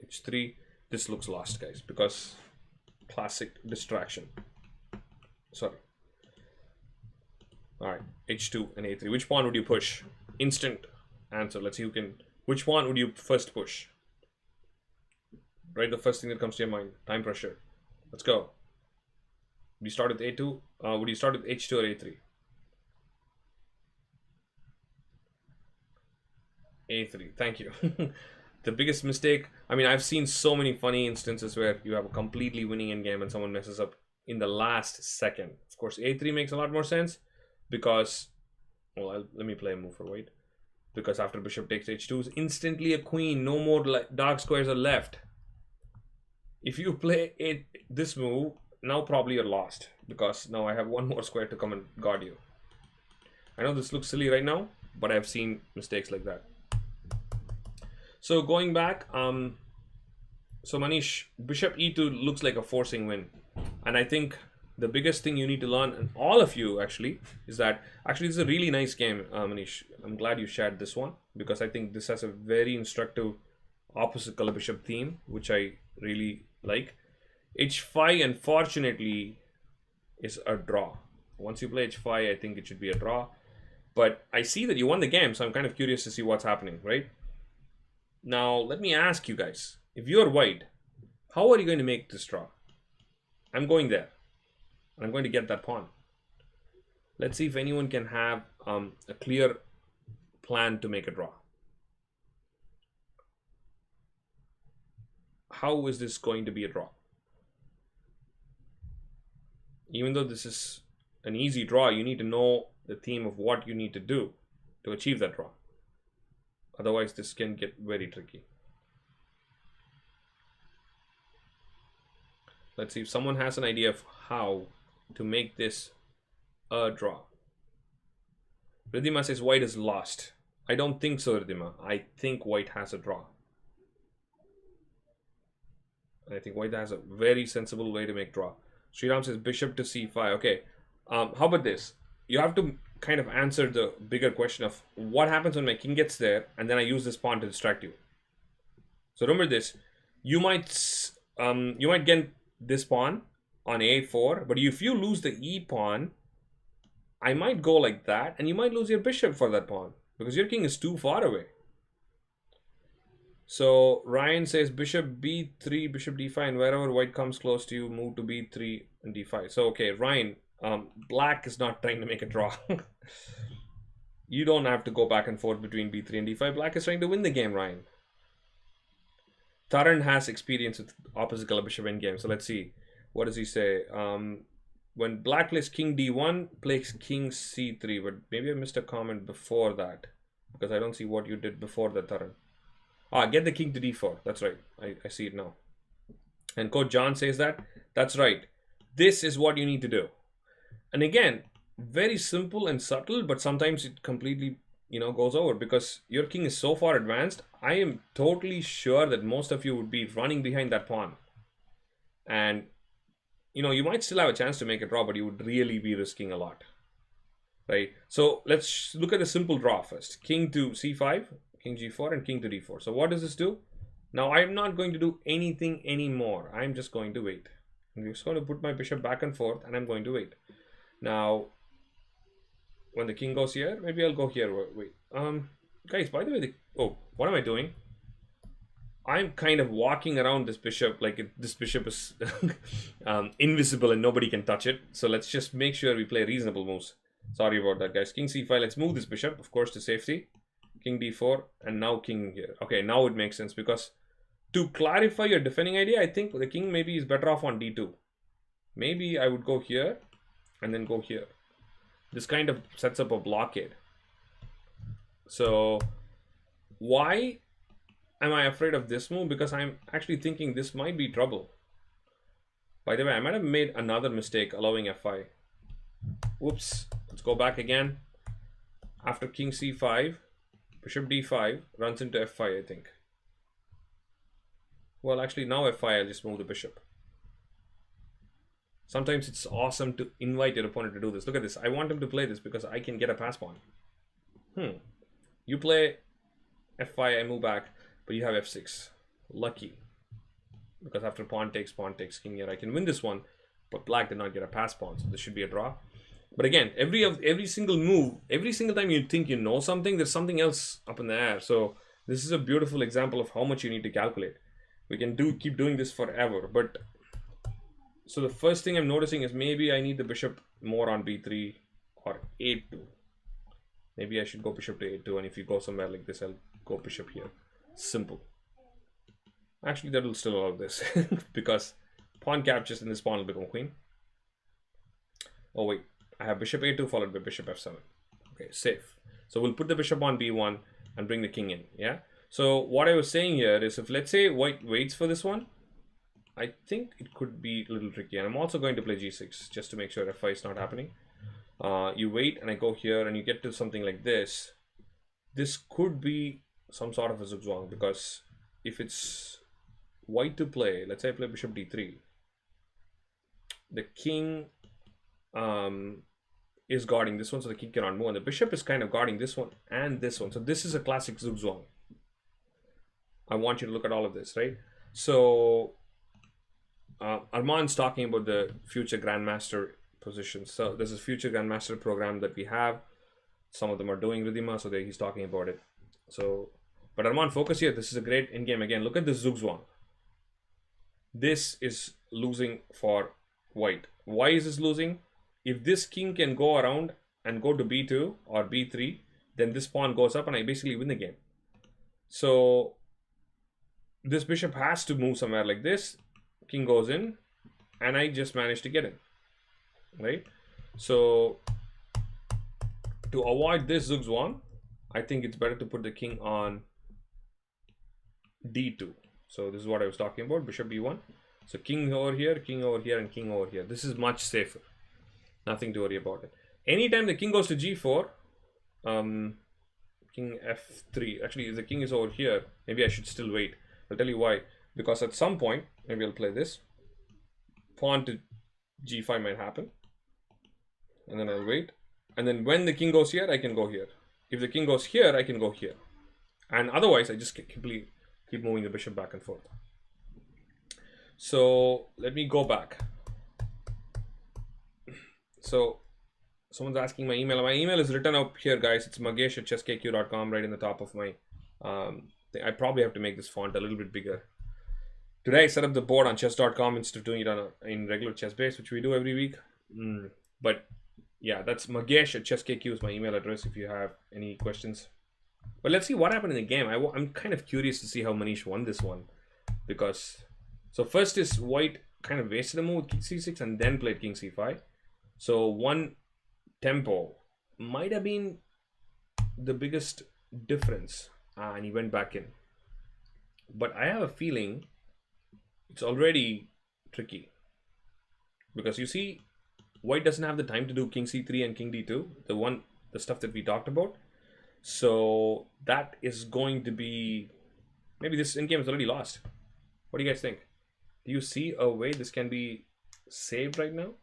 h3. This looks lost, guys, because classic distraction. Sorry. All right, h2 and a3. Which pawn would you push? Instant answer. Let's see who can. Which pawn would you first push? Right, the first thing that comes to your mind. Time pressure. Let's go. Would you start with a2? Would you start with h2 or a3? a3. Thank you. the biggest mistake, I mean, I've seen so many funny instances where you have a completely winning endgame and someone messes up in the last second. Of course, a3 makes a lot more sense because, well, let me play a move for white. Because after bishop takes h2 is instantly a queen. No more dark squares are left. If you play this move, now probably you're lost. Because now I have one more square to come and guard you. I know this looks silly right now, but I've seen mistakes like that. So going back, so Manish, bishop e2 looks like a forcing win. And I think the biggest thing you need to learn, and all of you actually, is that actually this is a really nice game, Manish. I'm glad you shared this one because I think this has a very instructive opposite color bishop theme, which I really like. h5, unfortunately, is a draw. Once you play h5, I think it should be a draw. But I see that you won the game, so I'm kind of curious to see what's happening, right? Now, let me ask you guys, if you're white, how are you going to make this draw? I'm going there. I'm going to get that pawn. Let's see if anyone can have a clear plan to make a draw. How is this going to be a draw? Even though this is an easy draw, you need to know the theme of what you need to do to achieve that draw. Otherwise, this can get very tricky. Let's see if someone has an idea of how to make this a draw. Ridhima says white is lost. I don't think so, Ridhima. I think white has a draw. I think white has a very sensible way to make draw. Sriram says bishop to c5. Okay. How about this? You have to kind of answer the bigger question of what happens when my king gets there and then I use this pawn to distract you. So remember this. You might get this pawn on a4, but if you lose the e pawn, I might go like that and you might lose your bishop for that pawn because your king is too far away. So Ryan says bishop b3, bishop d5, and wherever white comes close to you, move to b3 and d5. So okay, Ryan, black is not trying to make a draw. You don't have to go back and forth between b3 and d5. Black is trying to win the game, Ryan. Taran has experience with opposite color bishop endgame. So let's see. What does he say? When black plays king d1, plays king c3. But maybe I missed a comment before that because I don't see what you did before that, Taran. Get the king to d4. That's right. I see it now. And Coach John says that. That's right. This is what you need to do. And again, very simple and subtle, but sometimes it completely, goes over because your king is so far advanced. I am totally sure that most of you would be running behind that pawn. And, you might still have a chance to make a draw, but you would really be risking a lot. Right? So let's look at the simple draw first. King to c5. King g4 and king to d4. So what does this do? Now I'm not going to do anything anymore. I'm just going to wait. I'm just going to put my bishop back and forth and I'm going to wait. Now, when the king goes here, maybe I'll go here. Wait. Guys, by the way, what am I doing? I'm kind of walking around this bishop like this bishop is invisible and nobody can touch it. So let's just make sure we play reasonable moves. Sorry about that, guys. King c5. Let's move this bishop, of course, to safety. King d4 and now king here. Okay, now it makes sense because to clarify your defending idea, I think the king maybe is better off on d2. Maybe I would go here and then go here. This kind of sets up a blockade. So why am I afraid of this move? Because I'm actually thinking this might be trouble. By the way, I might have made another mistake allowing f5. Whoops. Let's go back again. After king c5, bishop d5 runs into f5, I think. Well, actually, now f5, I'll just move the bishop. Sometimes it's awesome to invite your opponent to do this. Look at this. I want him to play this because I can get a pass pawn. You play f5, I move back, but you have f6. Lucky. Because after pawn takes king here, I can win this one, but black did not get a pass pawn, so this should be a draw. But again, every single move, every single time you think you know something, there's something else up in the air. So this is a beautiful example of how much you need to calculate. We can keep doing this forever. But so the first thing I'm noticing is maybe I need the bishop more on b3 or a2. Maybe I should go bishop to a2, and if you go somewhere like this, I'll go bishop here. Simple. Actually, that will still allow this because pawn captures and this pawn will become queen. Oh wait, I have bishop a2 followed by bishop f7. Okay, safe. So we'll put the bishop on b1 and bring the king in. Yeah. So what I was saying here is, if let's say white waits for this one, I think it could be a little tricky. And I'm also going to play g6 just to make sure f5 is not happening. You wait and I go here and you get to something like this. This could be some sort of a zugzwang, because if it's white to play, let's say I play bishop d3, the king is guarding this one, so the king cannot move, and the bishop is kind of guarding this one and this one. So this is a classic zugzwang. I want you to look at all of this, right? So Arman's talking about the future Grandmaster positions. So this is future Grandmaster program that we have. Some of them are doing Ridhima, so he's talking about it. So, but Arman, focus here. This is a great in-game. Again, look at this zugzwang. This is losing for white. Why is this losing? If this king can go around and go to b2 or b3, then this pawn goes up and I basically win the game. So this bishop has to move somewhere like this. King goes in and I just managed to get in, right? So to avoid this zugzwang, I think it's better to put the king on d2. So this is what I was talking about, bishop b1. So king over here, and king over here. This is much safer. Nothing to worry about it. Anytime the king goes to g4, king f3. Actually, if the king is over here, maybe I should still wait. I'll tell you why. Because at some point, maybe I'll play this. Pawn to g5 might happen. And then I'll wait. And then when the king goes here, I can go here. If the king goes here, I can go here. And otherwise, I just keep moving the bishop back and forth. So let me go back. So someone's asking my email. My email is written up here, guys. It's magesh@ck&q.com, right in the top of my thing. I probably have to make this font a little bit bigger. Today I set up the board on chess.com instead of doing it on in regular chess base, which we do every week. But yeah, that's magesh@ck&q is my email address if you have any questions. But let's see what happened in the game. I'm kind of curious to see how Manish won this one, because so first is white kind of wasted a move with king c6 and then played king c5. So one tempo might have been the biggest difference, and he went back in. But I have a feeling it's already tricky, because you see white doesn't have the time to do king c3 and king d2, the stuff that we talked about. So that is going to be, maybe this endgame is already lost. What do you guys think? Do you see a way this can be saved right now?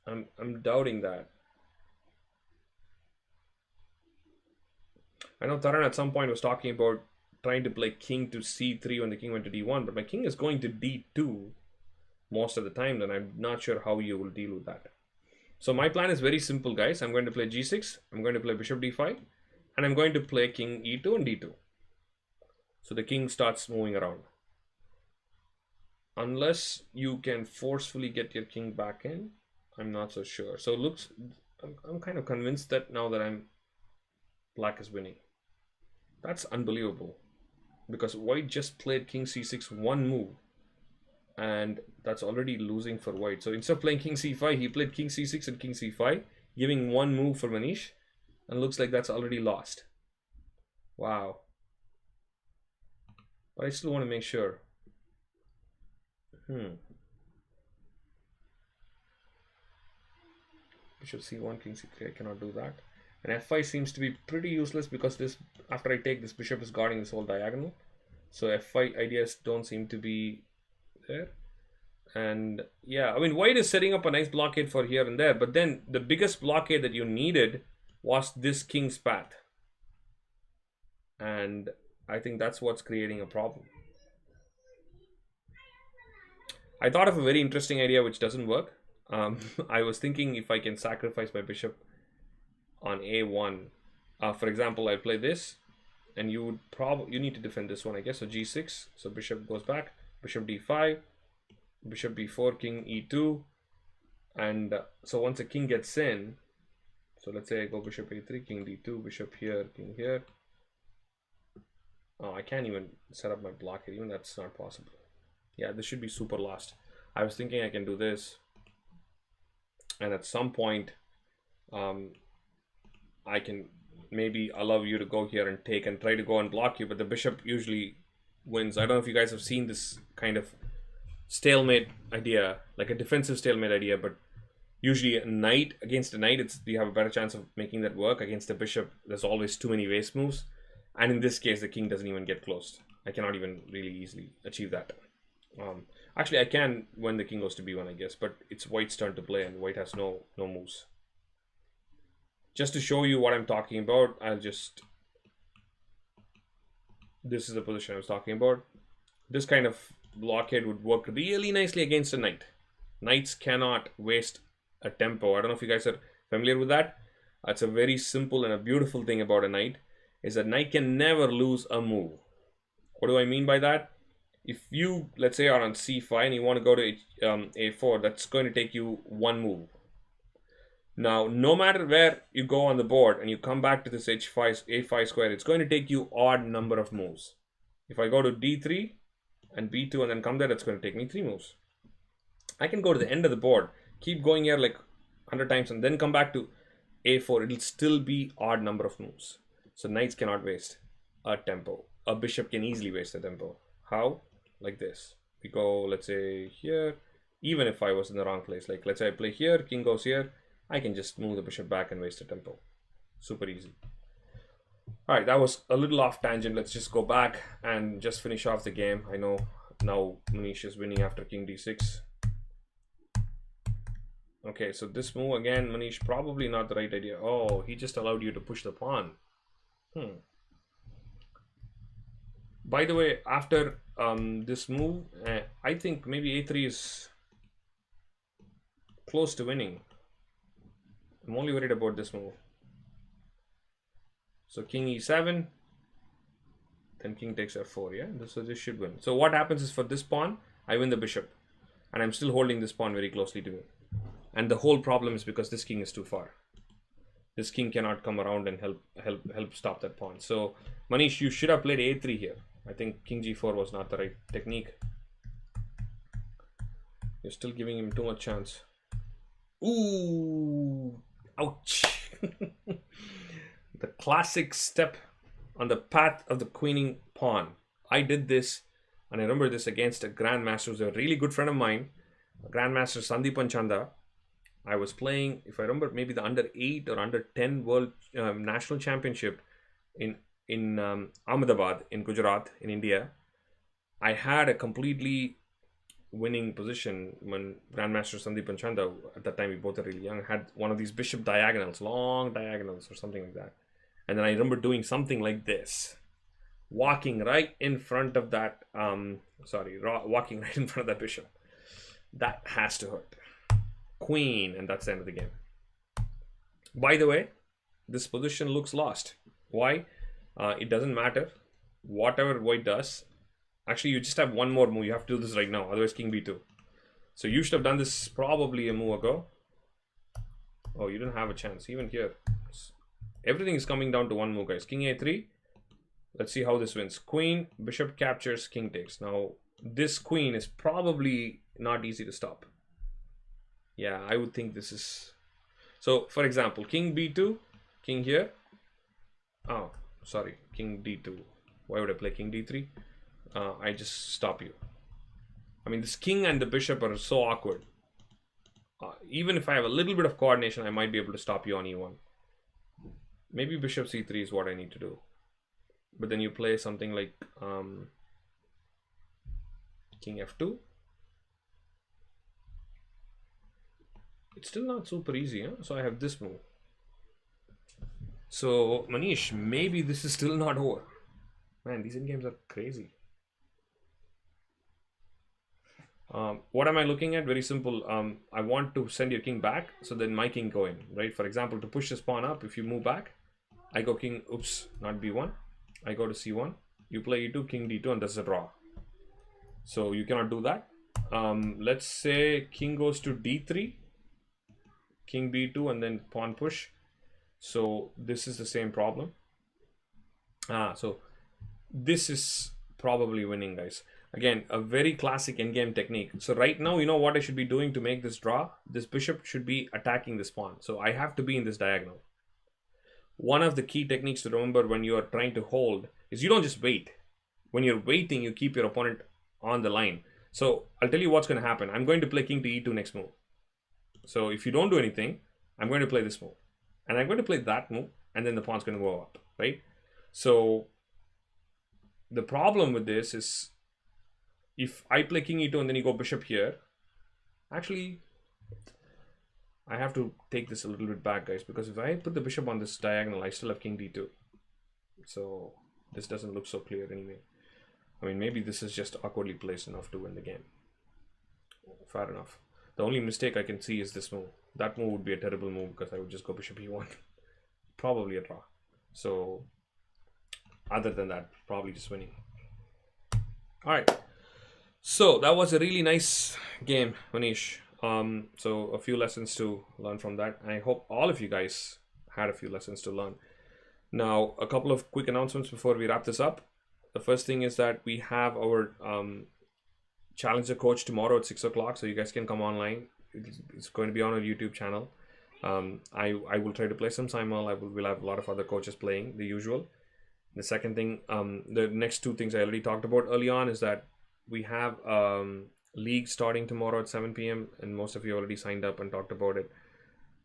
I'm doubting that. I know Taran at some point was talking about trying to play king to c3 when the king went to d1, but my king is going to d2 most of the time, then I'm not sure how you will deal with that. So my plan is very simple, guys. I'm going to play g6, I'm going to play bishop d5, and I'm going to play king e2 and d2. So the king starts moving around. Unless you can forcefully get your king back in, I'm not so sure. So it looks, I'm kind of convinced that now that black is winning. That's unbelievable, because white just played king c6 one move, and that's already losing for white. So instead of playing king c5, he played king c6 and king c5, giving one move for Manish, and looks like that's already lost. Wow. But I still want to make sure. Bishop c1, king c3, I cannot do that. And f5 seems to be pretty useless, because this, after I take this, bishop is guarding this whole diagonal. So f5 ideas don't seem to be there. And yeah, I mean, white is setting up a nice blockade for here and there, but then the biggest blockade that you needed was this king's path. And I think that's what's creating a problem. I thought of a very interesting idea which doesn't work. I was thinking if I can sacrifice my bishop on a1. For example, I play this, and you need to defend this one, I guess. So g6, so bishop goes back, bishop d5, bishop b4, king e2, and so once the king gets in, so let's say I go bishop a3, king d2, bishop here, king here, Oh, I can't even set up my block here. Even that's not possible. Yeah, this should be super lost. I was thinking I can do this, and at some point, I can maybe allow you to go here and take and try to go and block you, but the bishop usually wins. I don't know if you guys have seen this kind of stalemate idea, like a defensive stalemate idea, but usually a knight against a knight, you have a better chance of making that work. Against a bishop, there's always too many waste moves, and in this case, the king doesn't even get close. I cannot even really easily achieve that. Actually, I can when the king goes to b1, I guess, but it's white's turn to play, and white has no moves. Just to show you what I'm talking about, this is the position I was talking about. This kind of blockade would work really nicely against a knight. Knights cannot waste a tempo. I don't know if you guys are familiar with that. It's a very simple and a beautiful thing about a knight, is that knight can never lose a move. What do I mean by that? If you, let's say, are on c5 and you want to go to a4, that's going to take you one move. Now, no matter where you go on the board and you come back to this a5 square, it's going to take you odd number of moves. If I go to d3 and b2 and then come there, it's going to take me 3 moves. I can go to the end of the board, keep going here like 100 times and then come back to a4. It'll still be odd number of moves. So knights cannot waste a tempo. A bishop can easily waste a tempo. How? Like this. We go, let's say, here. Even if I was in the wrong place, like let's say I play here, king goes here, I can just move the bishop back and waste a tempo. Super easy. All right, that was a little off tangent. Let's just go back and just finish off the game. I know now Manish is winning after king d6. Okay, so this move again, Manish, probably not the right idea. Oh, he just allowed you to push the pawn. By the way, after this move, I think maybe a3 is close to winning. I'm only worried about this move. So king e7, then king takes f4. Yeah, so this should win. So what happens is, for this pawn, I win the bishop, and I'm still holding this pawn very closely to me. And the whole problem is because this king is too far. This king cannot come around and help stop that pawn. So Manish, you should have played a3 here. I think king g4 was not the right technique. You're still giving him too much chance. Ooh, ouch. The classic step on the path of the queening pawn. I did this, and I remember this against a grandmaster who's a really good friend of mine, Grandmaster Panchanathan. I was playing, if I remember, maybe the under 8 or under 10 world national championship in Ahmedabad in Gujarat in India. I had a completely winning position when Grandmaster Panchanathan, at that time we both are really young, had one of these bishop diagonals, long diagonals or something like that. And then I remember doing something like this, walking right in front of that, walking right in front of that bishop. That has to hurt. Queen, and that's the end of the game. By the way, this position looks lost. Why? It doesn't matter. Whatever white does, actually you just have one more move. You have to do this right now, otherwise king b2. So you should have done this probably a move ago. Oh, you didn't have a chance. Even here, everything is coming down to one move, guys. King a3. Let's see how this wins. Queen, bishop captures, king takes. Now this queen is probably not easy to stop. Yeah, I would think this is... So, for example, king b2, king here. Oh, sorry, king d2. Why would I play king d3? I just stop you. I mean, this king and the bishop are so awkward. Even if I have a little bit of coordination, I might be able to stop you on e1. Maybe bishop c3 is what I need to do. But then you play something like king f2. It's still not super easy, huh? So I have this move. So Manish, maybe this is still not over. Man, these endgames are crazy. What am I looking at? Very simple. I want to send your king back, so then my king go in, right? For example, to push this pawn up, if you move back, I go king, oops, not b1. I go to c1. You play e2, king d2, and that's a draw. So you cannot do that. Let's say king goes to d3. King b2 and then pawn push. So this is the same problem. So This is probably winning, guys. Again, a very classic endgame technique. So right now, you know what I should be doing to make this draw? This bishop should be attacking this pawn. So I have to be in this diagonal. One of the key techniques to remember when you are trying to hold is you don't just wait. When you're waiting, you keep your opponent on the line. So I'll tell you what's going to happen. I'm going to play king to e2 next move. So if you don't do anything, I'm going to play this move. And I'm going to play that move, and then the pawn's going to go up, right? So the problem with this is if I play king e2 and then you go bishop here, actually, I have to take this a little bit back, guys, because if I put the bishop on this diagonal, I still have king d2. So this doesn't look so clear anyway. I mean, maybe this is just awkwardly placed enough to win the game. Fair enough. The only mistake I can see is this move. That move would be a terrible move because I would just go bishop e1. Probably a draw. So other than that, probably just winning. All right. So that was a really nice game, Manish. So a few lessons to learn from that. I hope all of you guys had a few lessons to learn. Now, a couple of quick announcements before we wrap this up. The first thing is that we have our Challenger coach tomorrow at 6 o'clock, so you guys can come online. It's going to be on our YouTube channel. I will try to play some simul. We'll have a lot of other coaches playing, the usual. The second thing, the next two things I already talked about early on is that we have league starting tomorrow at 7 p.m. and most of you already signed up and talked about it.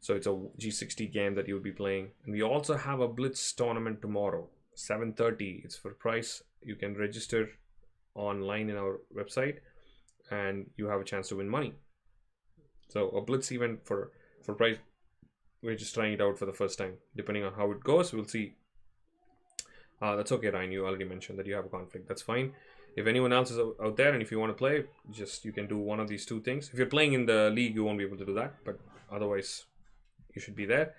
So it's a G60 game that you'll be playing. And we also have a Blitz tournament tomorrow, 7:30. It's for price. You can register online in our website and you have a chance to win money. So a Blitz event for price. We're just trying it out for the first time. Depending on how it goes, we'll see. That's okay, Ryan. You already mentioned that you have a conflict. That's fine. If anyone else is out there and if you want to play, you can do one of these two things. If you're playing in the league, you won't be able to do that. But otherwise, you should be there.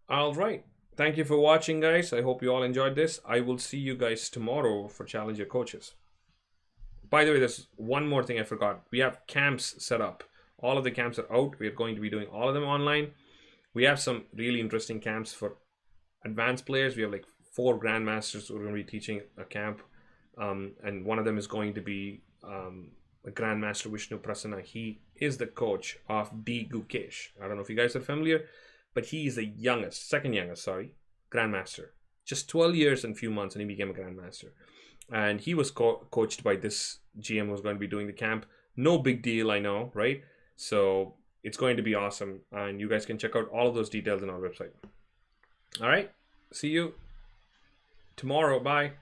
All right. Thank you for watching, guys. I hope you all enjoyed this. I will see you guys tomorrow for Challenger Coaches. By the way, there's one more thing I forgot. We have camps set up. All of the camps are out. We are going to be doing all of them online. We have some really interesting camps for advanced players. We have like 4 grandmasters who are going to be teaching a camp. And one of them is going to be Grandmaster Vishnu Prasanna. He is the coach of D. Gukesh. I don't know if you guys are familiar, but he is the second youngest, Grandmaster. Just 12 years and few months and he became a Grandmaster. And he was coached by this GM who's going to be doing the camp. No big deal, I know, right? So it's going to be awesome. And you guys can check out all of those details on our website. All right. See you tomorrow. Bye.